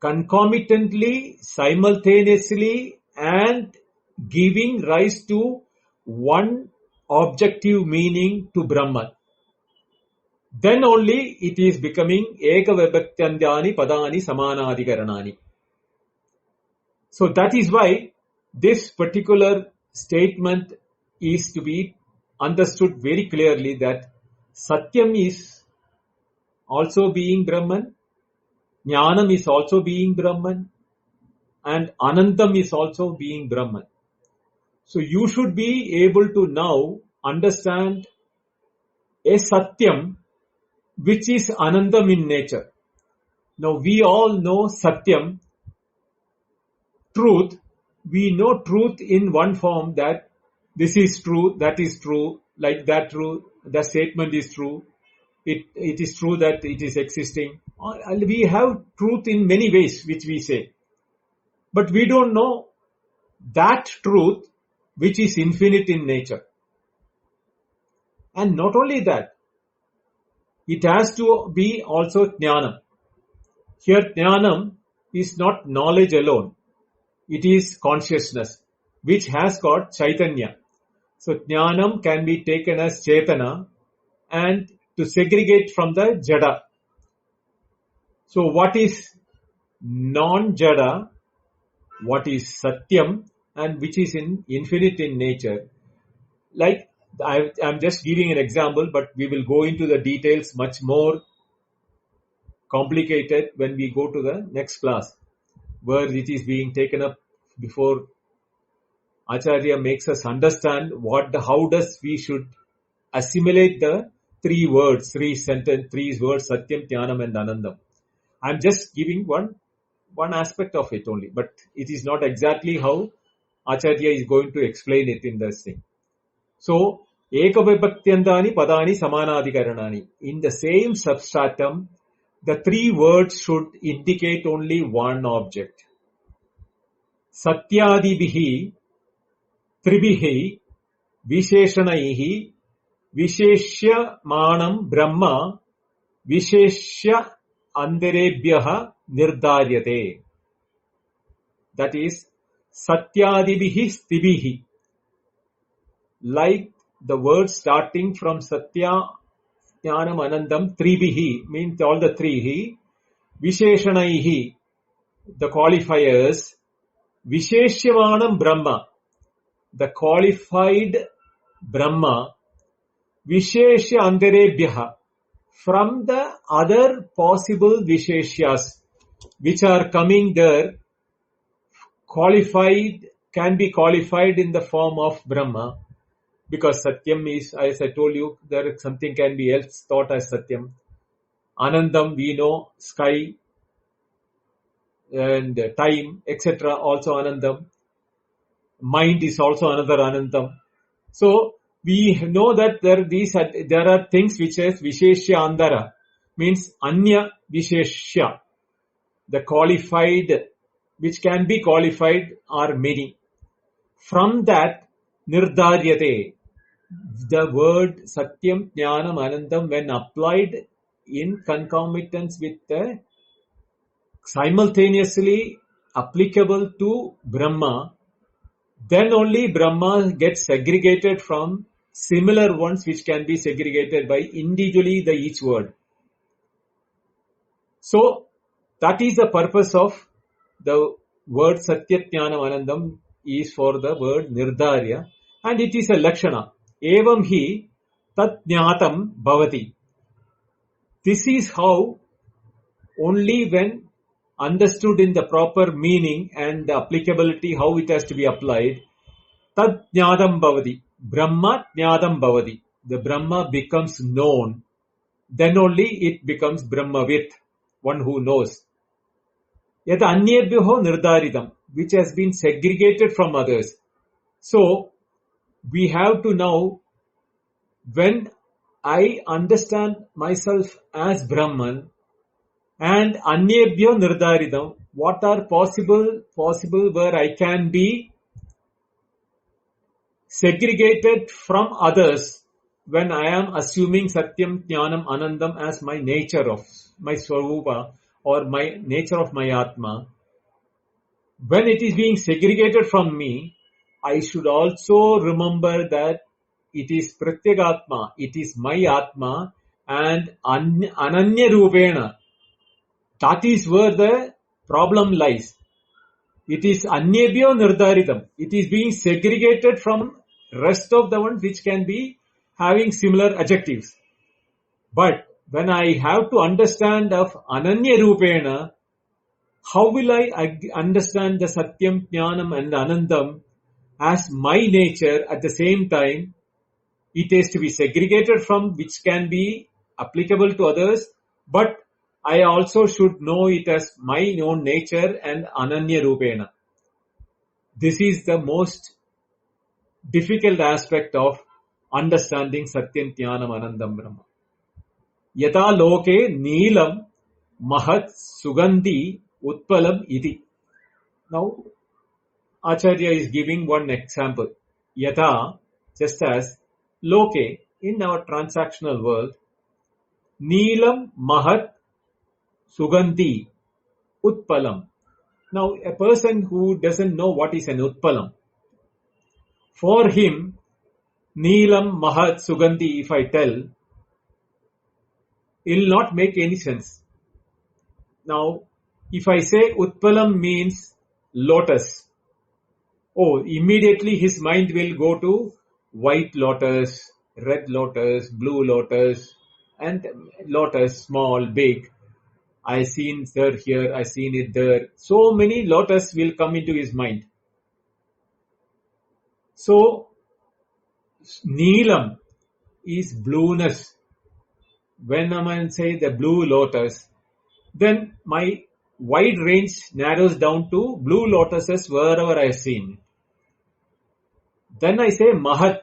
[SPEAKER 2] concomitantly, simultaneously, and giving rise to one objective meaning to Brahman. Then only it is becoming Eka Vibhaktyandani Padani Samanadikaranani. So that is why this particular statement is to be understood very clearly, that Satyam is also being Brahman, Jnanam is also being Brahman, and Anandam is also being Brahman. So you should be able to now understand a Satyam which is Anandam in nature. Now we all know Satyam, truth. We know truth in one form, that this is true, that is true, like that true, the statement is true, it is true that it is existing. We have truth in many ways which we say. But we don't know that truth which is infinite in nature. And not only that, it has to be also Jnanam. Here Jnanam is not knowledge alone. It is consciousness, which has got Chaitanya. So Jnanam can be taken as Chetana and to segregate from the Jada. So what is non-Jada, what is Satyam, and which is in infinite in nature. Like I'm just giving an example, but we will go into the details much more complicated when we go to the next class, where it is being taken up before Acharya makes us understand how does we should assimilate the three words, three words, Satyam, Jnanam and Anandam. I'm just giving one aspect of it only, but it is not exactly how Acharya is going to explain it in this thing. So, Ekavibhaktyandani Padani Samanadikaranani. In the same substratum, the three words should indicate only one object. Satyadibihi Tribihi Visheshanaihi Visheshyamanam Brahma Visheshya Anderebhyaha Nirdaryate. That is Satyadibihi Stibihi. Like the word starting from Satya, Jnanam, Anandam, Tribihi means all the three. Visheshanaihi, the qualifiers. Visheshyamanam Brahma, the qualified Brahma. Visheshya Anderebhyaha, from the other possible Visheshyas which are coming there, can be qualified in the form of Brahma, because Satyam is, as I told you, there something can be else thought as Satyam. Anandam, we know, sky and time, etc. also Anandam. Mind is also another Anandam. So we know that there are things which is Visheshya Andara, means Anya Visheshya. The qualified, which can be qualified, are many. From that, Nirdaryate, the word Satyam, Jnanam, Anandam, when applied in concomitance with the simultaneously applicable to Brahma, then only Brahma gets segregated from similar ones which can be segregated by individually the each word. So that is the purpose of the word Satyat Jnanam Anandam, is for the word Nirdarya, and it is a Lakshana. Evam hi tat jnatam bhavati. This is how, only when understood in the proper meaning and the applicability, how it has to be applied, tad jnadam bhavati. Brahma jnadam bhavati. The Brahma becomes known. Then only it becomes Brahmavit, one who knows. Yat anyebhyo nirdaritam, which has been segregated from others. So, we have to now, when I understand myself as Brahman, and anyebhyo nirdaritam, what are possible where I can be segregated from others when I am assuming Satyam, Jnanam, Anandam as my nature of my Swarupa or my nature of my Atma. When it is being segregated from me, I should also remember that it is Pratyagatma, it is my Atma, and Ananya Rupena. That is where the problem lies. It is Anyebhyo Nirdharitam. It is being segregated from rest of the ones which can be having similar adjectives. But when I have to understand of Ananya Rupena, how will I understand the Satyam, Jnanam and Anandam as my nature at the same time? It is to be segregated from which can be applicable to others, but I also should know it as my own nature and Ananya Rupena. This is the most difficult aspect of understanding Satyam, Jnanam, Anandam, Brahma. Yata loke neelam mahat sugandhi utpalam iti. Now, Acharya is giving one example. Yata, just as loke, in our transactional world, neelam mahat sugandhi utpalam. Now, a person who doesn't know what is an utpalam, for him, neelam mahat sugandhi, if I tell, it will not make any sense. Now, if I say utpalam means lotus, immediately his mind will go to white lotus, red lotus, blue lotus, and lotus, small, big. I seen there here, I seen it there. So many lotus will come into his mind. So, Neelam is blueness. When I say the blue lotus, then my wide range narrows down to blue lotuses wherever I have seen. Then I say Mahat,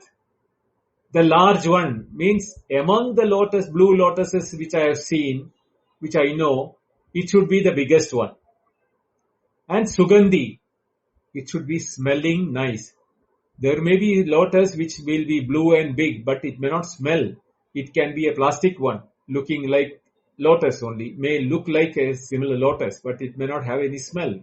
[SPEAKER 2] the large one, means among the blue lotuses which I have seen, which I know, it should be the biggest one. And Sugandhi, it should be smelling nice. There may be lotus which will be blue and big, but it may not smell. It can be a plastic one, looking like lotus only. May look like a similar lotus, but it may not have any smell.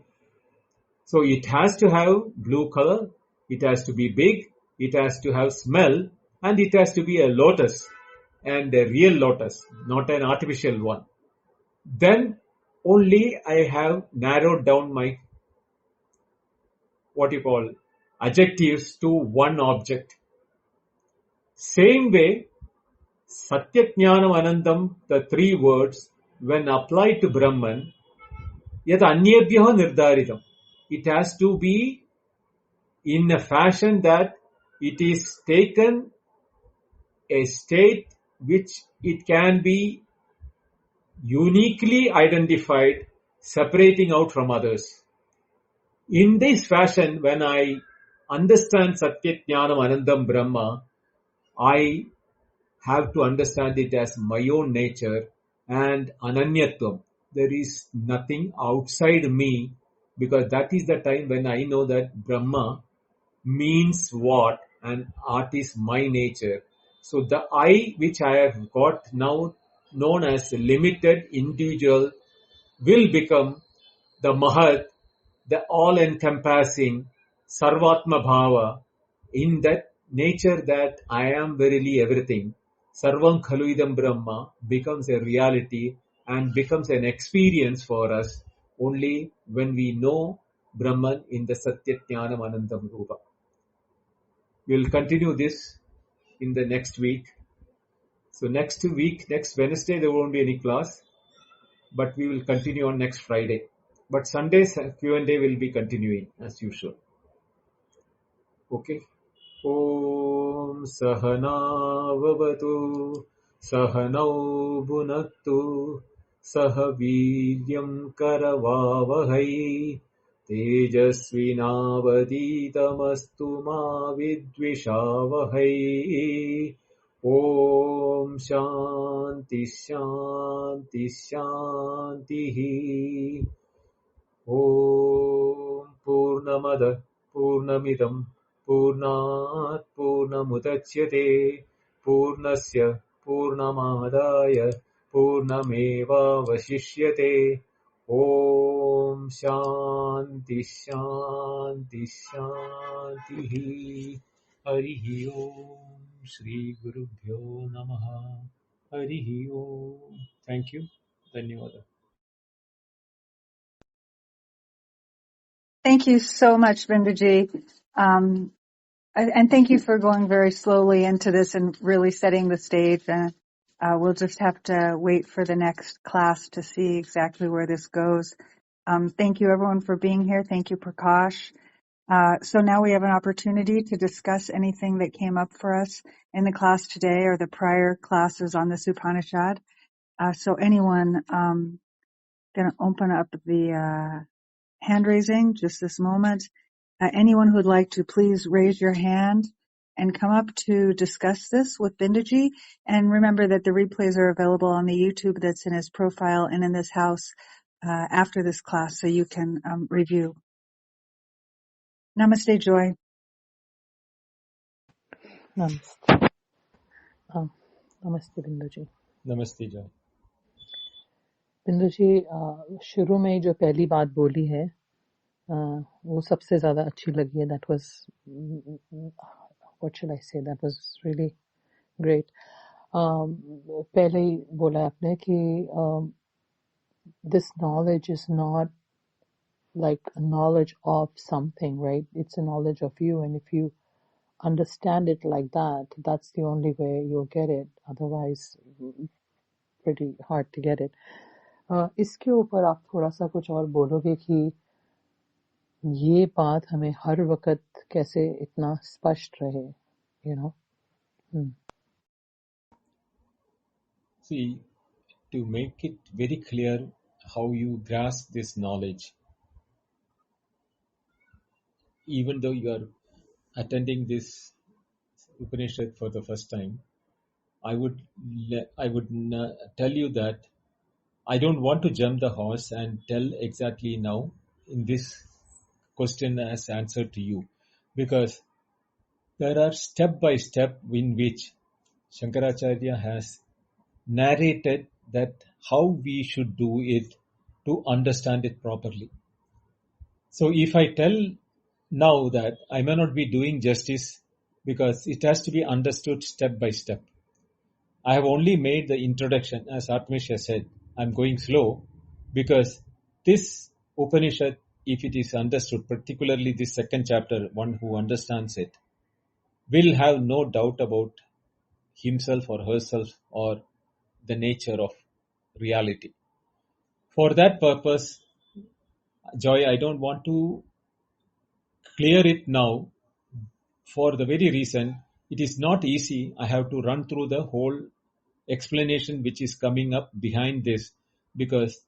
[SPEAKER 2] So it has to have blue color, it has to be big, it has to have smell, and it has to be a lotus, and a real lotus, not an artificial one. Then only I have narrowed down my, adjectives to one object. Same way, Satya, Jnanam, Anandam, the three words, when applied to Brahman, yat anyebhyo nirdharitam. It has to be in a fashion that it is taken a state which it can be uniquely identified, separating out from others. In this fashion, when I understand Satya, Jnanam, Anandam, Brahma, I have to understand it as my own nature and Ananyatvam. There is nothing outside me, because that is the time when I know that Brahma means what and art is my nature. So the I which I have got now known as limited individual will become the Mahat, the all-encompassing Sarvatma Bhava, in that nature that I am verily everything. Sarvam Khaluidam Brahma becomes a reality and becomes an experience for us only when we know Brahman in the Satya Jnanam Anandam Rupa. We will continue this in the next week. So next Wednesday, there won't be any class, but we will continue on next Friday. But Sunday's Q&A will be continuing as usual. Okay. Om Sahana Vavatu Sahanau Bhunaktu Sahaviryam Karavavahai Tejasvinavaditamastu ma vidvishavahai. Om Shanti Shanti Shanti. Om Purnamada Purnamidam पूर्णात् पूर्णमुदच्यते पूर्णस्य पूर्णमादाय पूर्णमेवावशिष्यते ॐ शान्ति शान्ति शान्तिः हरिः ॐ श्रीगुरुभ्यो नमः हरिः ॐ थैंक यू धन्यवाद
[SPEAKER 1] Thank you so much, Vindaji. And thank you for going very slowly into this and really setting the stage. And we'll just have to wait for the next class to see exactly where this goes. Thank you, everyone, for being here. Thank you, Prakash. So now we have an opportunity to discuss anything that came up for us in the class today or the prior classes on this Upanishad. So anyone, going to open up the hand raising just this moment. Anyone who would like to please raise your hand and come up to discuss this with Bindaji. And remember that the replays are available on the YouTube that's in his profile and in this house after this class, so you can review. Namaste, Joy.
[SPEAKER 3] नमस्ते नमस्ते बिंदु जी।
[SPEAKER 2] नमस्ते जय
[SPEAKER 3] बिंदु जी, शुरू में जो पहली बात बोली है वो सबसे ज्यादा अच्छी लगी है। That was what should I से, दैट वाज रियली ग्रेट। पहले ही बोला आपने कि this knowledge is not like a knowledge of something, right? It's a knowledge of you, and if you understand it like that, that's the only way you'll get it. Otherwise, pretty hard to get it. इसके ऊपर आप थोड़ा सा कुछ और बोलोगे कि ये बात हमें हर वक्त कैसे इतना स्पष्ट रहे, you know?
[SPEAKER 2] see to make it very clear how you grasp this knowledge even though you are attending this Upanishad for the first time, I would tell you that I don't want to jump the horse and tell exactly now in this question as answer to you, because there are step by step in which Shankaracharya has narrated that how we should do it to understand it properly. So if I tell now that, I may not be doing justice because it has to be understood step by step. I have only made the introduction, as Atmishya said. I'm going slow because this Upanishad, if it is understood, particularly this second chapter, one who understands it, will have no doubt about himself or herself or the nature of reality. For that purpose, Joy, I don't want to clear it now for the very reason it is not easy. I have to run through the whole explanation which is coming up behind this, because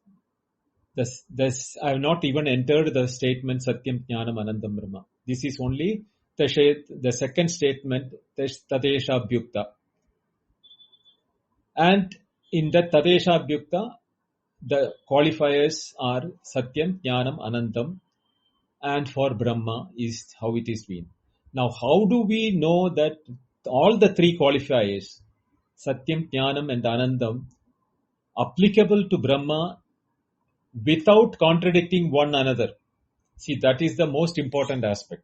[SPEAKER 2] I have not even entered the statement Satyam Jnanam Anandam Brahma. This is only the second statement, Tadesha Bhyukta. And in that Tadesha Bhyukta, the qualifiers are Satyam, Jnanam, Anandam, and for Brahma is how it is been. Now, how do we know that all the three qualifiers, Satyam, Jnanam, and Anandam, applicable to Brahma without contradicting one another? See, that is the most important aspect.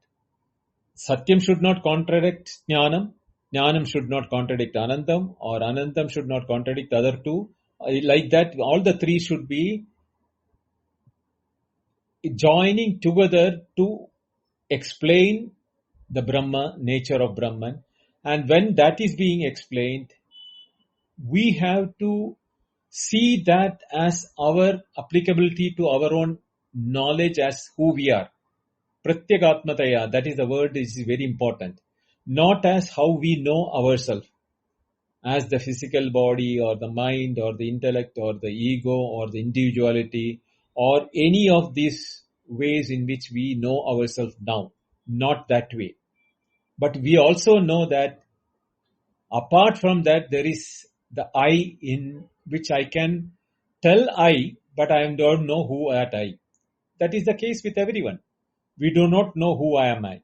[SPEAKER 2] Satyam should not contradict Jnanam, Jnanam should not contradict Anandam, or Anandam should not contradict the other two. Like that, all the three should be joining together to explain the Brahma, nature of Brahman. And when that is being explained, we have to see that as our applicability to our own knowledge as who we are. Pratyagatmataya, that is the word, is very important. Not as how we know ourselves, as the physical body or the mind or the intellect or the ego or the individuality or any of these ways in which we know ourselves now. Not that way. But we also know that apart from that, there is the I in which I can tell I, but I don't know who at I. That is the case with everyone. We do not know who I am I.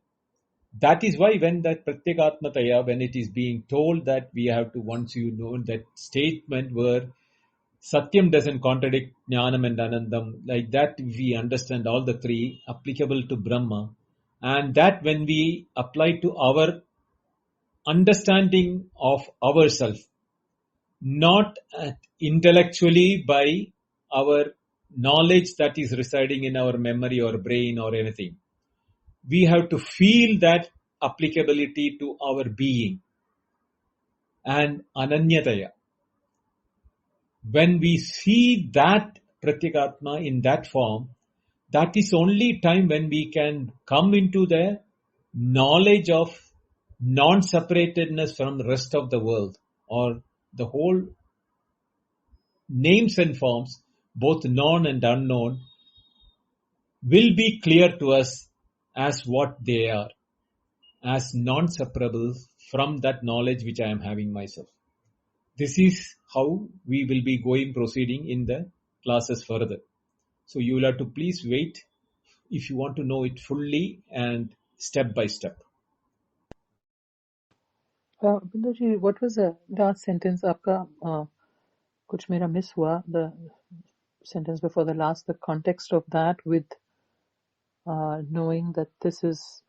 [SPEAKER 2] That is why when that Pratyekatmataya, when it is being told that we have to, once you know that statement where Satyam doesn't contradict Jnanam and Anandam, like that we understand all the three applicable to Brahma. And that when we apply to our understanding of ourselves, not intellectually by our knowledge that is residing in our memory or brain or anything. We have to feel that applicability to our being and ananyataya. When we see that pratyekatma in that form, that is only time when we can come into the knowledge of non-separatedness from the rest of the world, or the whole names and forms, both known and unknown, will be clear to us as what they are, as non-separable from that knowledge which I am having myself. This is how we will be proceeding in the classes further. So you will have to please wait if you want to know it fully and step by step.
[SPEAKER 3] बिंदु जी, what was the last sentence आपका? कुछ मेरा miss हुआ. The sentence before the last, the context of that with knowing that this is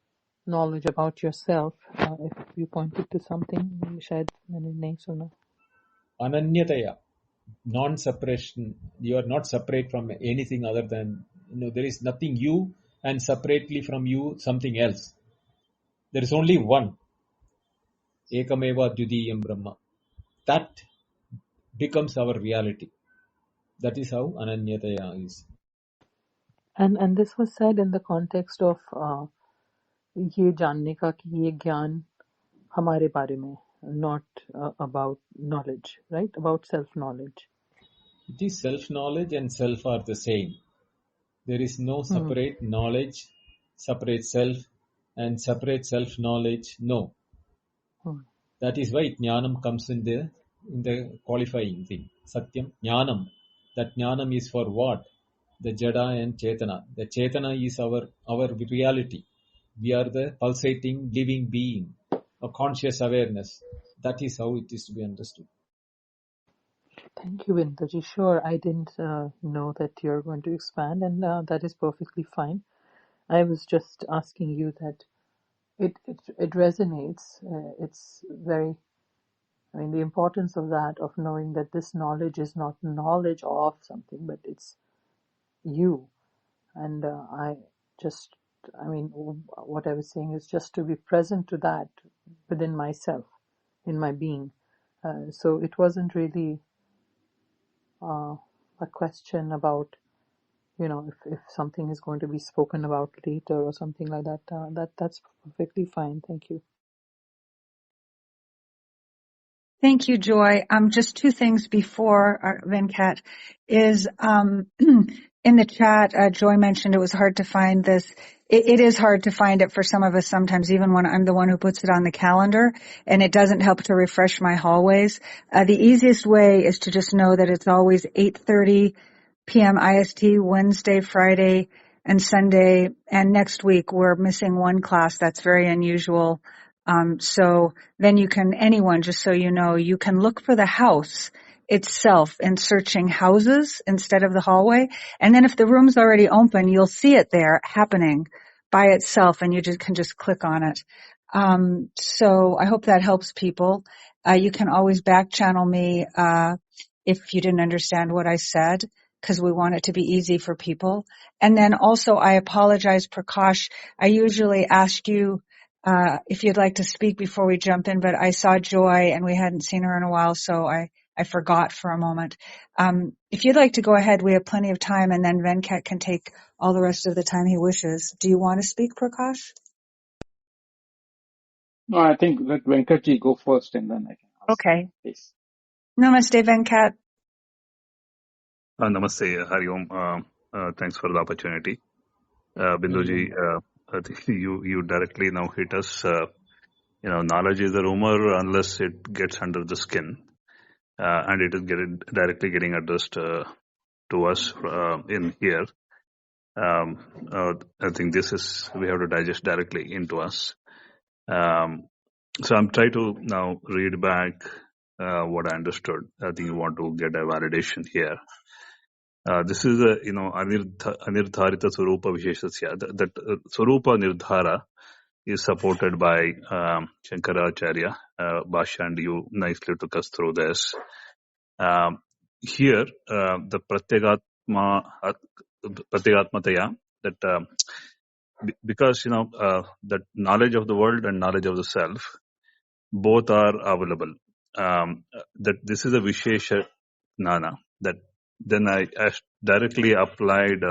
[SPEAKER 3] knowledge about yourself. If you pointed to something, शायद मैंने नहीं सुना.
[SPEAKER 2] Ananyataya, non-separation. You are not separate from anything other than, there is nothing you and separately from you something else. There is only one. Ekameva Dvitiyam Brahma. That becomes our reality. That is how Ananyataya is.
[SPEAKER 3] And this was said in the context of ये जानने का कि ये ज्ञान हमारे बारे में, not about knowledge, right? About self-knowledge.
[SPEAKER 2] It is self-knowledge and self are the same. There is no separate knowledge, separate self, and separate self-knowledge. No. That is why Jnanam comes in the qualifying thing. Satyam, Jnanam. That Jnanam is for what? The Jada and Chetana. The Chetana is our reality. We are the pulsating, living being, a conscious awareness. That is how it is to be understood.
[SPEAKER 3] Thank you, Vintaji. Sure, I didn't know that you're going to expand, and that is perfectly fine. I was just asking you that it resonates. It's very, I mean, the importance of that, of knowing that this knowledge is not knowledge of something, but it's you. And I mean, what I was saying is just to be present to that within myself, in my being. So it wasn't really a question about, if something is going to be spoken about later or something like that. That's perfectly fine. Thank you.
[SPEAKER 1] Thank you, Joy. Just two things before Venkat is in the chat. Joy mentioned it was hard to find this. It is hard to find it for some of us sometimes, even when I'm the one who puts it on the calendar, and it doesn't help to refresh my hallways. The easiest way is to just know that it's always 8:30 p.m. IST, Wednesday, Friday, and Sunday. And next week we're missing one class. That's very unusual. So then anyone, just so you know, you can look for the house itself in searching houses instead of the hallway. And then if the room's already open, you'll see it there happening by itself, and you can just click on it. So I hope that helps people. You can always back channel me if you didn't understand what I said, because we want it to be easy for people. And then also, I apologize, Prakash. I usually ask you if you'd like to speak before we jump in, but I saw Joy and we hadn't seen her in a while, so I forgot for a moment. If you'd like to go ahead, we have plenty of time, and then Venkat can take all the rest of the time he wishes. Do you want to speak, Prakash?
[SPEAKER 4] No, I think let Venkatji go first and then I can ask.
[SPEAKER 1] Okay.
[SPEAKER 4] Please.
[SPEAKER 1] Namaste, Venkat.
[SPEAKER 5] Namaste, Hari Om. Thanks for the opportunity. Binduji, I think you directly now hit us. Knowledge is a rumor unless it gets under the skin. And it is directly getting addressed to us in here. I think we have to digest directly into us. Um, so I'm trying to now read back what I understood. I think you want to get a validation here. This is a anirdharita swarupa visheshasya. That swarupa nirdhara is supported by Shankaracharya, Bhashya, and you nicely took us through this. Here, the pratyagatmataya, that because that knowledge of the world and knowledge of the self both are available. That this is a vishesha jnana. That then I directly applied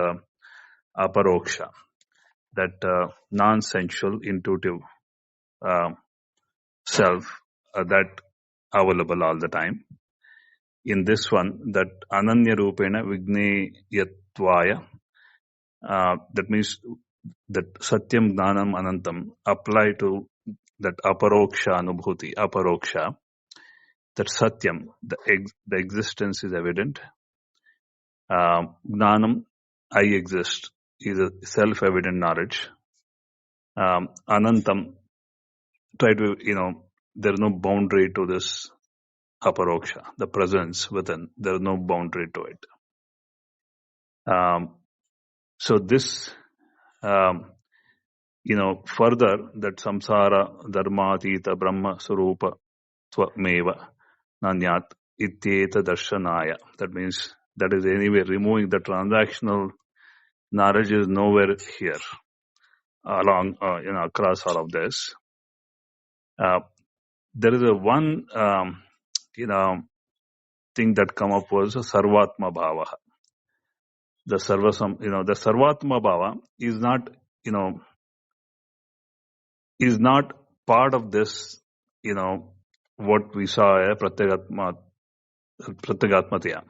[SPEAKER 5] aparoksha, that non-sensual intuitive self that available all the time. In this one, that ananya rupena vigneyatvaya, that means that satyam gnanam anantam apply to that aparoksha anubhuti, aparoksha, that satyam, the existence is evident. Gnanam, I exist, is a self-evident knowledge. Anantam, try to, there is no boundary to this aparoksha, the presence within. There is no boundary to it. So this, further, that samsara dharmatita brahma sarupa swameva nanyat ityeta darshanaya. That means that is anyway removing the transactional knowledge is nowhere here along, across all of this. There is a one, thing that come up was sarvatma bhava. The the sarvatma bhava is not, is not part of this, what we saw, pratyagatmatya.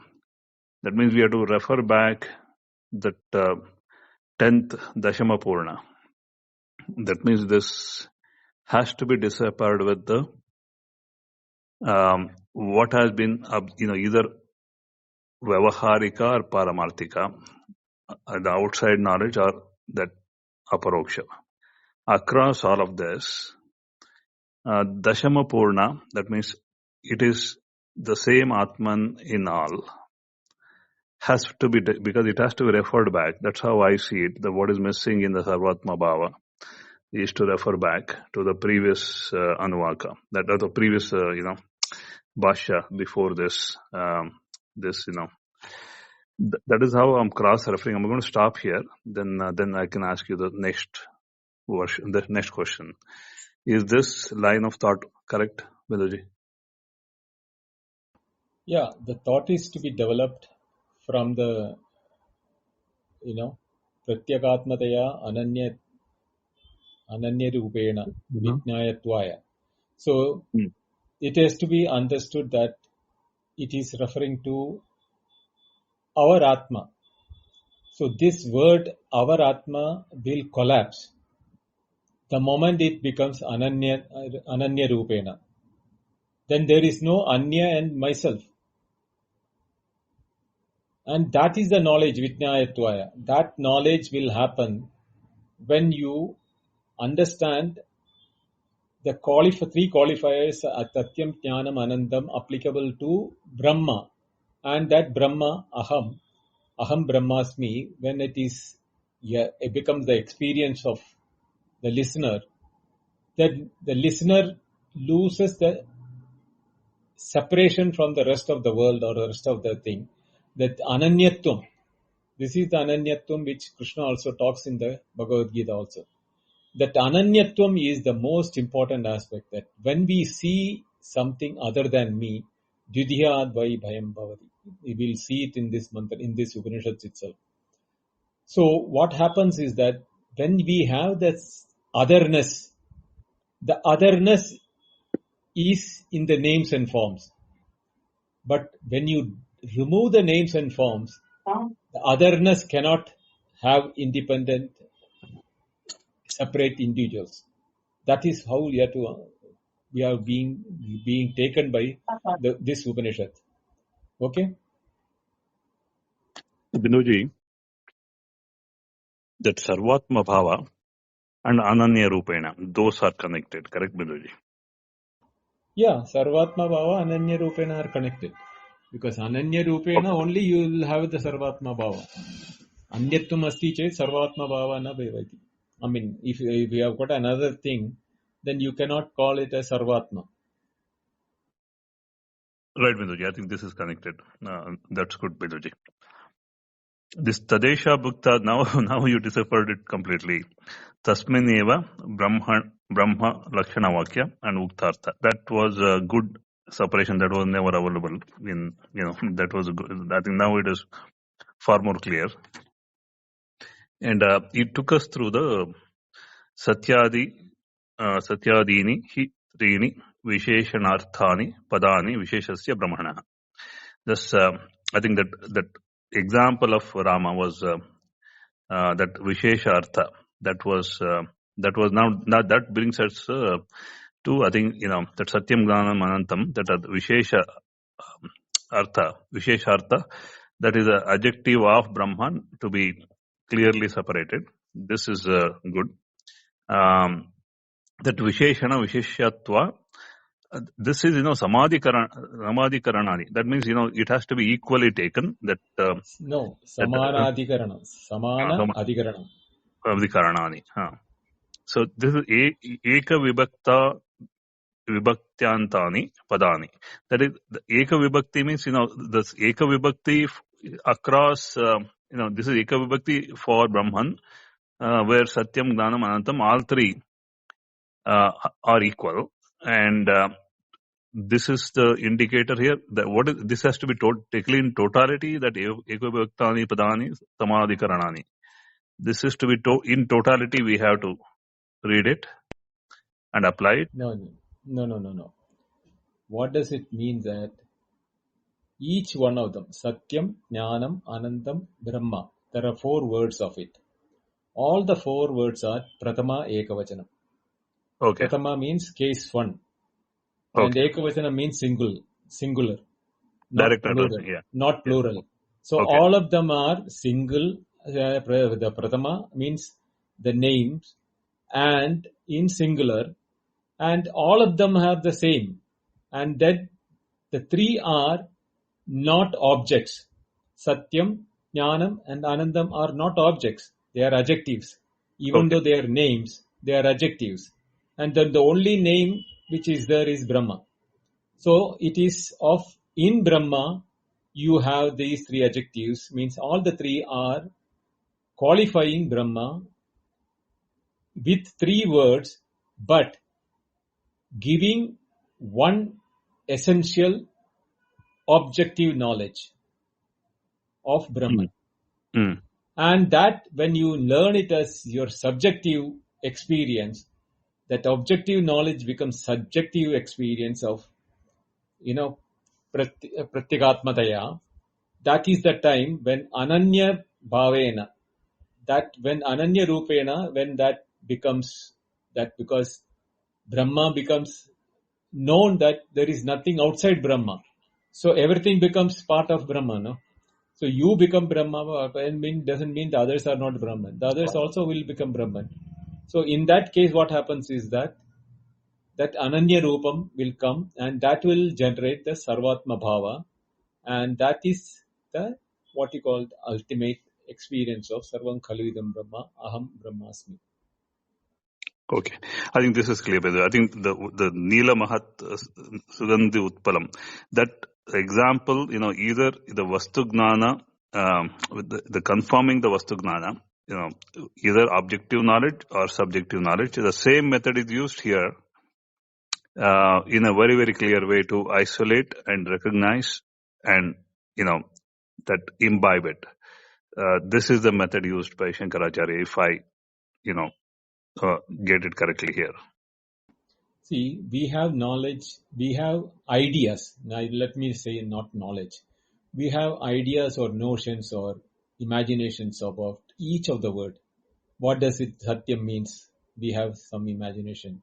[SPEAKER 5] That means we have to refer back that 10th Dashama Purna. That means this has to be deciphered with the what has been, either Vyavaharika or Paramarthika, the outside knowledge or that aparoksha. Across all of this, Dashama Purna, that means it is the same Atman in all, has to be, because it has to be referred back. That's how I see it. The what is missing in the Sarvatma Bhava is to refer back to the previous Anuvaka, that the previous, Bhashya before this, that is how I'm cross-referring. I'm going to stop here. Then I can ask you the next version, the next question. Is this line of thought correct, Binduji?
[SPEAKER 2] Yeah, the thought is to be developed from the, pratyagatmataya ananya rupena vijnayatvaya. So it has to be understood that it is referring to our Atma. So this word, our Atma, will collapse the moment it becomes ananya rupena. Then there is no anya and myself. And that is the knowledge, vijnayatvaya. That knowledge will happen when you understand the three qualifiers, Tatyam, Jnanam, Anandam, applicable to Brahma. And that Brahma, Aham Brahmasmi, when it becomes the experience of the listener, that the listener loses the separation from the rest of the world or the rest of the thing. That Ananyatvam, this is the Ananyatvam which Krishna also talks in the Bhagavad Gita also. That Ananyatvam is the most important aspect, that when we see something other than me, Dvidhyad vai bhayam bhavati. We will see it in this mantra, in this Upanishad itself. So what happens is that when we have this otherness, the otherness is in the names and forms. But when you remove the names and forms, the otherness cannot have independent, separate individuals. That is how we are being taken by this Upanishad. Okay?
[SPEAKER 5] Binduji, that Sarvatma Bhava, and Ananya Rupena. Those are connected, correct, Binduji?
[SPEAKER 2] Yeah, Sarvatma Bhava, Ananya Rupena are connected. Because Ananya Rupena
[SPEAKER 5] Okay.
[SPEAKER 2] only you will have the Sarvatma Bhava. Anyattum asti chet Sarvatma Bhava na bevati. I mean, if you have got another thing, then you cannot call it a Sarvatma.
[SPEAKER 5] Right, Binduji. I think this is connected. That's good, Binduji. This Tadesha Bhukta, now you deciphered it completely. Tasmineva Brahma Lakshana Vakya and Uktartha. That was a good separation that was never available in, that was a good. I think now it is far more clear. And it took us through the Satyadini hi trini Visheshanarthani Padani Visheshasya Brahmana. This, I think that example of Rama was that Vishesha Artha. That was now that brings us to, I think, that Satyam Gnanam Anantam, that Vishesha Artha, that is an adjective of Brahman to be clearly separated. This is good. That Visheshana Visheshyatva, this is, Samadhi Karanani. That means, it has to be equally taken. That
[SPEAKER 2] No,
[SPEAKER 5] that
[SPEAKER 2] Samana Adhikaranam. Samana Adhikaranam.
[SPEAKER 5] of the Karanani. So this is Eka Vibhakta Vibhaktantani Padani. That is, the Eka Vibhakti means, this Eka Vibhakti across, this is Eka Vibhakti for Brahman, where Satyam, Gnanam, Anantam, all three are equal. And this is the indicator here that this has to be taken in totality, that Eka Vibhaktani Padani Samadhi Karanani. This is to be in totality, we have to read it and apply it.
[SPEAKER 2] No. What does it mean that each one of them, Satyam, Jnanam, Anandam, Brahma, there are 4 words of it. All the 4 words are Pratama Ekavachanam.
[SPEAKER 5] Okay.
[SPEAKER 2] Pratama means case 1. And
[SPEAKER 5] Okay.
[SPEAKER 2] Ekavachanam means singular,
[SPEAKER 5] Direct
[SPEAKER 2] not
[SPEAKER 5] addressing,
[SPEAKER 2] plural.
[SPEAKER 5] yeah.
[SPEAKER 2] Not plural. So
[SPEAKER 5] Okay.
[SPEAKER 2] all of them are single. The Pratama means the names and in singular, and all of them are the same. And then the 3 are not objects. Satyam, Jnanam and Anandam are not objects. They are adjectives. Even
[SPEAKER 5] Okay.
[SPEAKER 2] though they are names, they are adjectives. And then the only name which is there is Brahma. So it is in Brahma, you have these 3 adjectives, means all the 3 are qualifying Brahma with 3 words, but giving one essential objective knowledge of Brahman. And that when you learn it as your subjective experience, that objective knowledge becomes subjective experience of, Pratyagatmadaya. That is the time when Ananya Bhavena, that when Ananya Rupena, when that becomes, that because Brahma becomes known that there is nothing outside Brahma. So everything becomes part of Brahma, no? So you become Brahma, and doesn't mean the others are not Brahman. The others also will become Brahman. So in that case, what happens is that Ananya Rupam will come, and that will generate the Sarvatma Bhava, and that is the what you call the ultimate experience of Sarvam Khalvidam Brahma, Aham Brahmasmi.
[SPEAKER 5] Okay. I think this is clear, brother. I think the Neela Mahat Sugandhi Utpalam, that example, either the Vastu Gnana, the confirming the Vastu Gnana, either objective knowledge or subjective knowledge. The same method is used here in a very, very clear way to isolate and recognize and, that imbibe it. This is the method used by Shankaracharya, if I, get it correctly here.
[SPEAKER 2] See, we have knowledge, we have ideas. Now, let me say not knowledge. We have ideas or notions or imaginations about each of the word. What does it Satyam means? We have some imagination.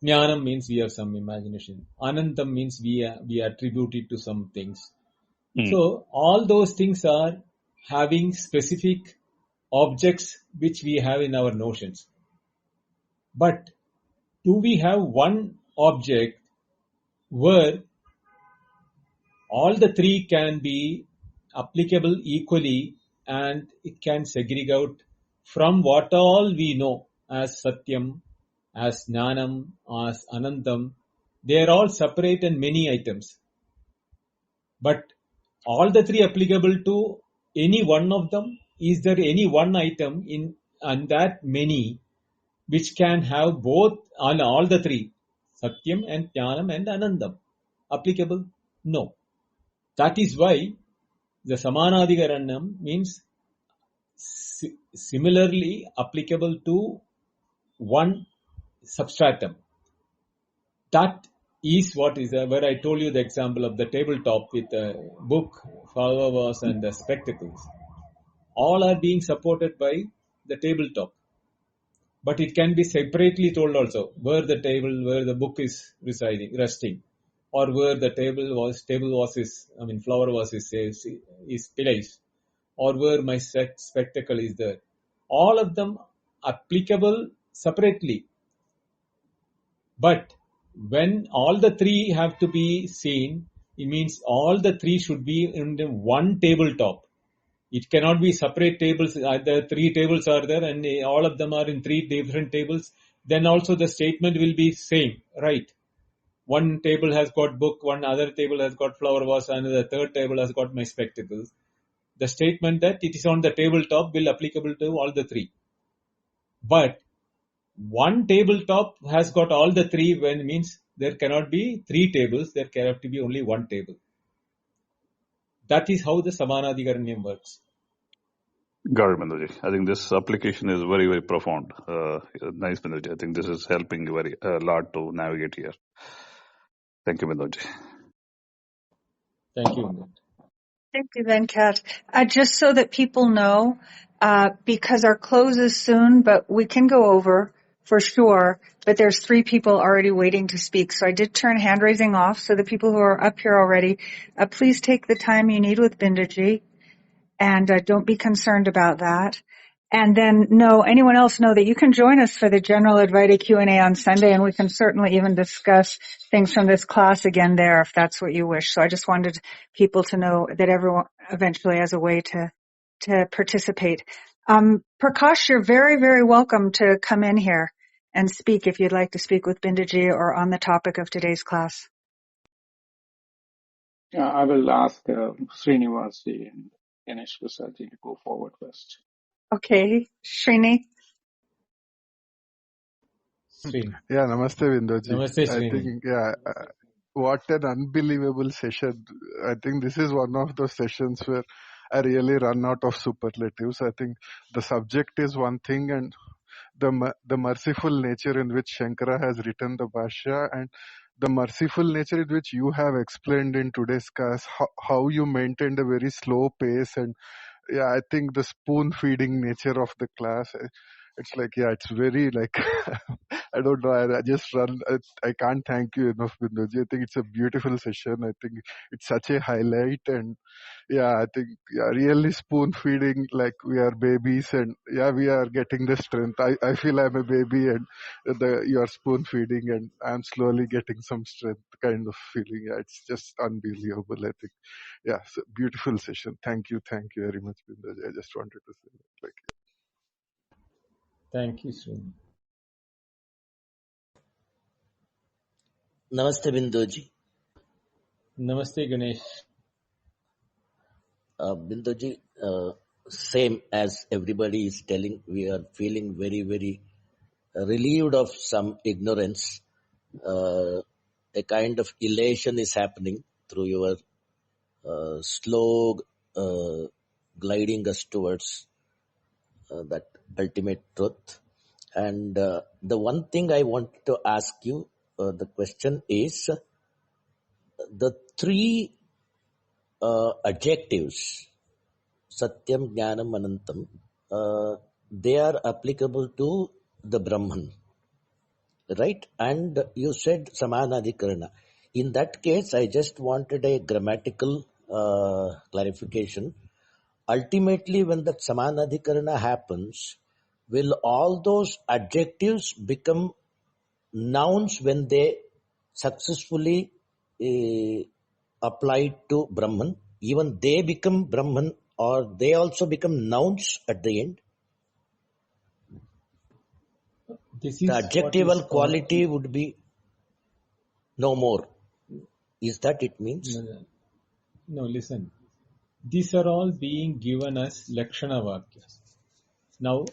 [SPEAKER 2] Jnanam means we have some imagination. Anandam means we attribute it to some things. So all those things are having specific objects which we have in our notions. But do we have one object where all the three can be applicable equally and it can segregate from what all we know as Satyam, as Jnanam, as Anantam? They are all separate and many items. But all the three applicable to any one of them? Is there any one item in and that many which can have both on all the three, Satyam and Jnanam and Anandam, applicable? No. That is why the Samanadikaranam means similarly applicable to one substratum. That is what is where I told you the example of the tabletop with the book, flower vase and the spectacles. All are being supported by the tabletop. But it can be separately told also, where the book is resting, or where the flower vase is placed, or where my spectacle is there. All of them applicable separately. But when all the three have to be seen, it means all the three should be in the one tabletop. It cannot be separate tables. The three tables are there and all of them are in three different tables. Then also the statement will be same, right? One table has got book, one other table has got flower vase, and the third table has got my spectacles. The statement that it is on the tabletop will applicable to all the three. But one tabletop has got all the three when means there cannot be three tables, there can have to be only one table. That is how the Samanadhikaranyam works.
[SPEAKER 5] Got it, Binduji. I think this application is very, very profound. Nice, Binduji. I think this is helping very a lot to navigate here. Thank you, Binduji.
[SPEAKER 2] Thank you.
[SPEAKER 1] Thank you, Venkat. Just so that people know, because our close is soon, but we can go over for sure, but there's 3 people already waiting to speak. So I did turn hand raising off. So the people who are up here already, please take the time you need with Binduji, and don't be concerned about that. And then anyone else know that you can join us for the general Advaita Q&A on Sunday, and we can certainly even discuss things from this class again there if that's what you wish. So I just wanted people to know that everyone eventually has a way to participate. Prakash, you're very, very welcome to come in here and speak if you'd like to speak with Binduji or on the topic of today's class.
[SPEAKER 4] I will ask Srinivasji and Ganesh Prasadji to go forward first.
[SPEAKER 1] Okay, Srini.
[SPEAKER 2] Srini.
[SPEAKER 6] Yeah, namaste, Binduji.
[SPEAKER 2] Namaste,
[SPEAKER 6] I
[SPEAKER 2] Srini.
[SPEAKER 6] think, what an unbelievable session. I think this is one of those sessions where I really run out of superlatives. I think the subject is one thing, and the merciful nature in which Shankara has written the Bhashya, and the merciful nature in which you have explained in today's class, how you maintained a very slow pace, and I think the spoon feeding nature of the class, it's like, it's very like, I don't know, I just run, I can't thank you enough, Binduji. I think it's a beautiful session. I think it's such a highlight, and I think, really spoon feeding, like we are babies, and we are getting the strength. I feel I'm a baby, and you are spoon feeding, and I'm slowly getting some strength kind of feeling. It's just unbelievable, I think. So beautiful session. Thank you very much, Binduji. I just wanted to say that.
[SPEAKER 2] Thank you, Srini.
[SPEAKER 7] Namaste, Binduji.
[SPEAKER 2] Namaste, Ganesh.
[SPEAKER 7] Binduji, same as everybody is telling, we are feeling very, very relieved of some ignorance. A kind of elation is happening through your slow gliding us towards that ultimate truth. And the one thing I want to ask you, the question is, the 3 adjectives, Satyam, Jnanam, Anantam, they are applicable to the Brahman, right? And you said Samanadhikarana. In that case, I just wanted a grammatical clarification. Ultimately, when that Samanadhikarana happens, will all those adjectives become nouns when they successfully applied to Brahman? Even they become Brahman, or they also become nouns at the end?
[SPEAKER 2] This
[SPEAKER 7] The
[SPEAKER 2] is what is
[SPEAKER 7] adjectival
[SPEAKER 2] called.
[SPEAKER 7] quality would be no more. Is that it means?
[SPEAKER 2] No, listen. These are all being given as Lakshana Vakyas. Now,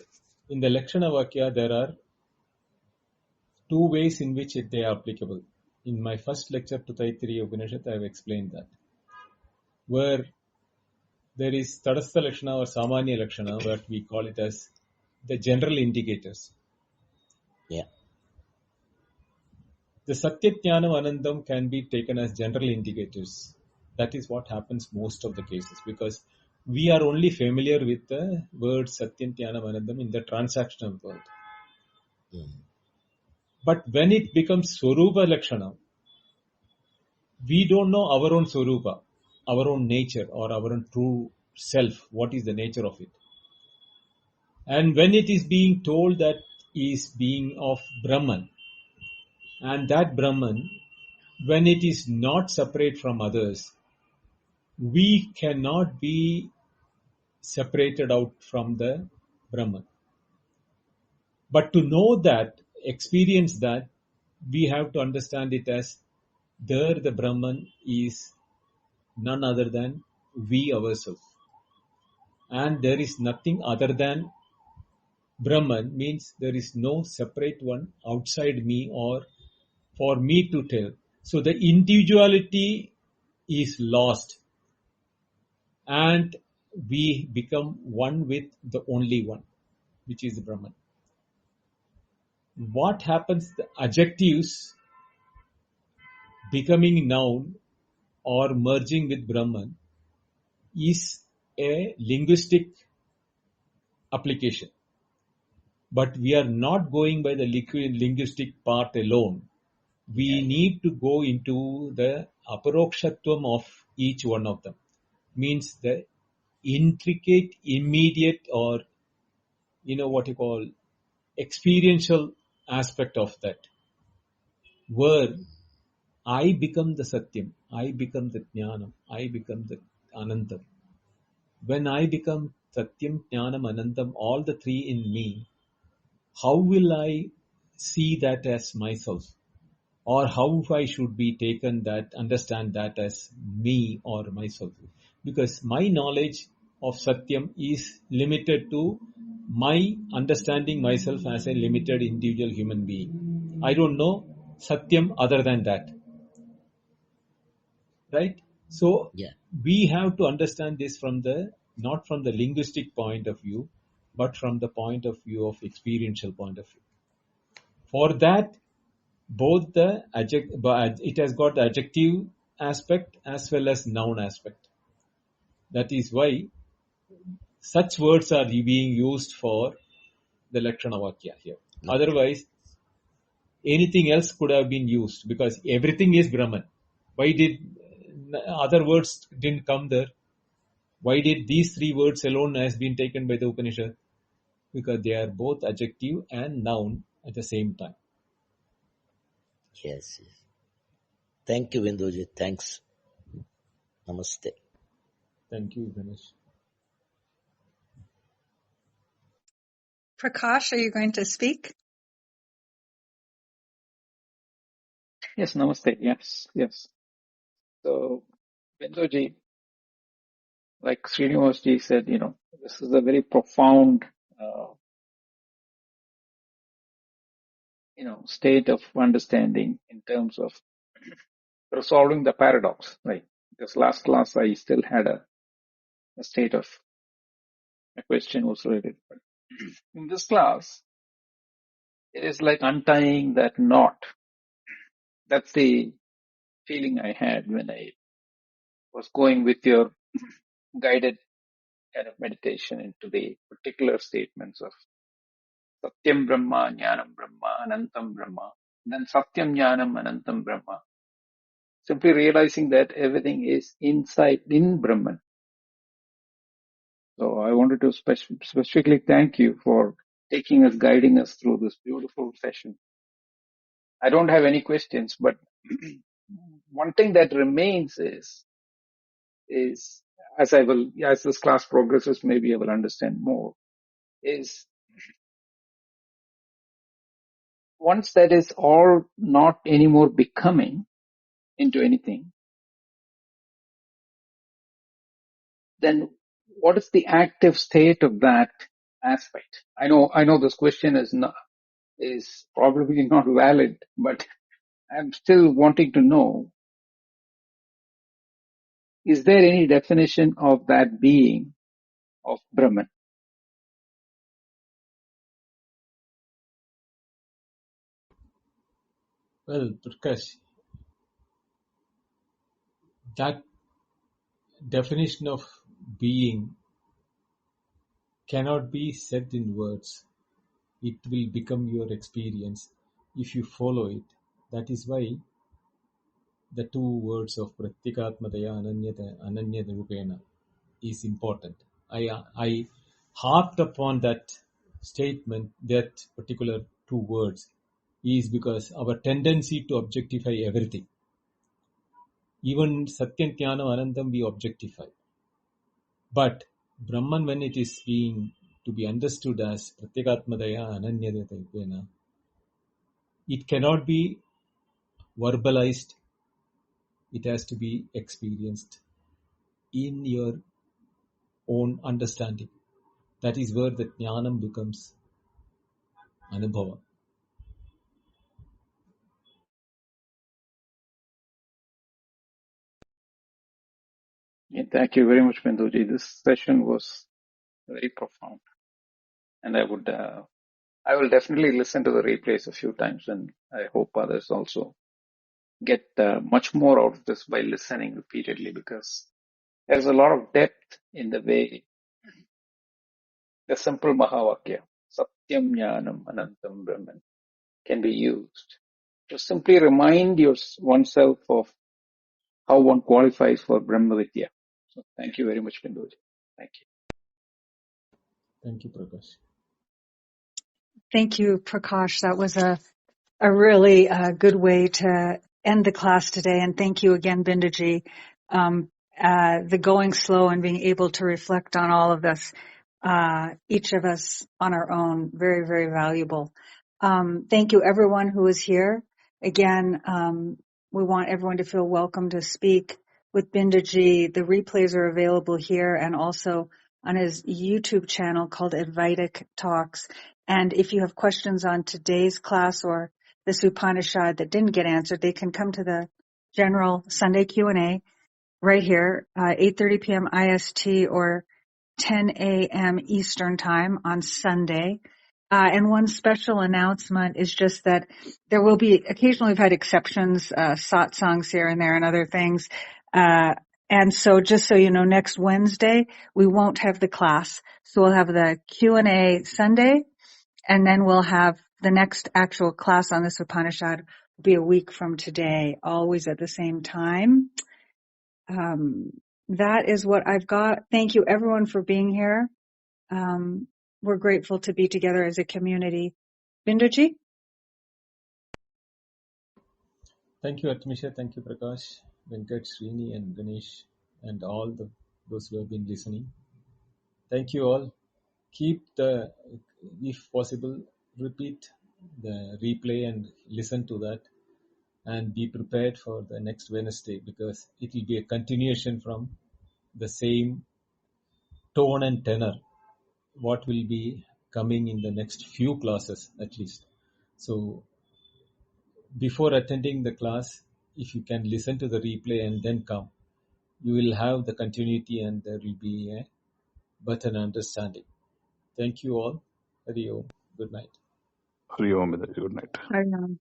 [SPEAKER 2] in the Lakshana Vakya, there are two ways in which they are applicable. In my first lecture to Taitareeya Upanishad, I have explained that. Where there is Tadastha Lakshana or Samanya Lakshana, what we call it as the general indicators.
[SPEAKER 7] Yeah.
[SPEAKER 2] The Satyajnanam Anandam can be taken as general indicators. That is what happens most of the cases, because we are only familiar with the word Satyajnanam Anandam in the transactional world. But when it becomes Swarupa Lakshana, we don't know our own Swarupa, our own nature or our own true self, what is the nature of it. And when it is being told that is being of Brahman, and that Brahman, when it is not separate from others, we cannot be separated out from the Brahman. But to know that, experience that, we have to understand it as there the Brahman is none other than we ourselves. And there is nothing other than Brahman, means there is no separate one outside me or for me to tell. So the individuality is lost and we become one with the only one, which is Brahman. What happens, the adjectives becoming noun or merging with Brahman is a linguistic application. But we are not going by the linguistic part alone. We need to go into the aparokshatvam of each one of them. Means the intricate, immediate, or what you call experiential aspect of that, where I become the Satyam, I become the Jnanam, I become the Anantam. When I become Satyam, Jnanam, Anantam, all the three in me, how will I see that as myself? Or how I should be taken that, understand that as me or myself? Because my knowledge of Satyam is limited to my understanding myself as a limited individual human being. I don't know Satyam other than that. Right? So we have to understand this not from the linguistic point of view, but from the point of view of experiential point of view. For that, both it has got the adjective aspect as well as noun aspect. That is why such words are being used for the Lakshana Vakya here. Otherwise, anything else could have been used, because everything is Brahman. Why did other words didn't come there? Why did these three words alone has been taken by the Upanishad? Because they are both adjective and noun at the same time.
[SPEAKER 7] Yes. Thank you, Binduji. Thanks. Namaste.
[SPEAKER 2] Thank you, Ganesh.
[SPEAKER 1] Prakash, are you going to speak?
[SPEAKER 4] Yes, namaste. Yes. So, Binduji, like Srinivasji said, this is a very profound, state of understanding in terms of resolving the paradox, right? Because last class I still had a state of a question was related. But in this class, it is like untying that knot. That's the feeling I had when I was going with your guided kind of meditation into the particular statements of Satyam Brahma, Jnanam Brahma, Anantam Brahma, then Satyam Jnanam Anantam Brahma. Simply realizing that everything is inside in Brahman. So I wanted to specifically thank you for taking us, guiding us through this beautiful session. I don't have any questions, but one thing that remains is as this class progresses, maybe I will understand more, is once that is all not anymore becoming into anything, then what is the active state of that aspect? I know this question is probably not valid, but I'm still wanting to know, is there any definition of that being of Brahman?
[SPEAKER 2] Well, Prakash, that definition of being cannot be said in words. It will become your experience if you follow it. That is why the two words of Pratyekatmadaya Ananyata Rupena is important. I harped upon that statement, that particular two words, is because our tendency to objectify everything. Even Satyam Jnanam Anandam we objectify. But Brahman, when it is being to be understood as Pratyekatmadaya Ananyata Rupena, it cannot be verbalized, it has to be experienced in your own understanding. That is where the jnanam becomes anubhava.
[SPEAKER 4] Yeah, thank you very much, Binduji. This session was very profound, and I will definitely listen to the replays a few times, and I hope others also get much more out of this by listening repeatedly, because there's a lot of depth in the way the simple Mahavakya, Satyam Jnanam Anantam Brahman, can be used to simply remind oneself of how one qualifies for Brahma Vidya. So thank you very much, Binduji. Thank you.
[SPEAKER 2] Thank you, Prakash.
[SPEAKER 1] Thank you, Prakash. That was a really good way to end the class today. And thank you again, Bindaji. The going slow and being able to reflect on all of this, each of us on our own, very, very valuable. Thank you, everyone who is here. Again, we want everyone to feel welcome to speak with Bindaji. The replays are available here and also on his YouTube channel called Advaitic Talks. And if you have questions on today's class or this Upanishad that didn't get answered, they can come to the general Sunday Q&A right here, 8:30 p.m. IST or 10 a.m. Eastern Time on Sunday. And one special announcement is just that there will be, occasionally we've had exceptions, satsangs here and there and other things. And so just so you know, next Wednesday, we won't have the class. So we'll have the Q&A Sunday, and then we'll have the next actual class on this Upanishad will be a week from today, always at the same time. That is what I've got. Thank you everyone for being here. We're grateful to be together as a community. Binduji?
[SPEAKER 2] Thank you, Atmisha. Thank you, Prakash, Venkat, Srini, and Ganesh, and all those who have been listening. Thank you all. Keep if possible, repeat the replay and listen to that, and be prepared for the next Wednesday, because it will be a continuation from the same tone and tenor, what will be coming in the next few classes at least. So before attending the class, if you can listen to the replay and then come, you will have the continuity and there will be a better understanding. Thank you all. Hari Om. Good night.
[SPEAKER 5] Hari Om, Good night.
[SPEAKER 1] I know.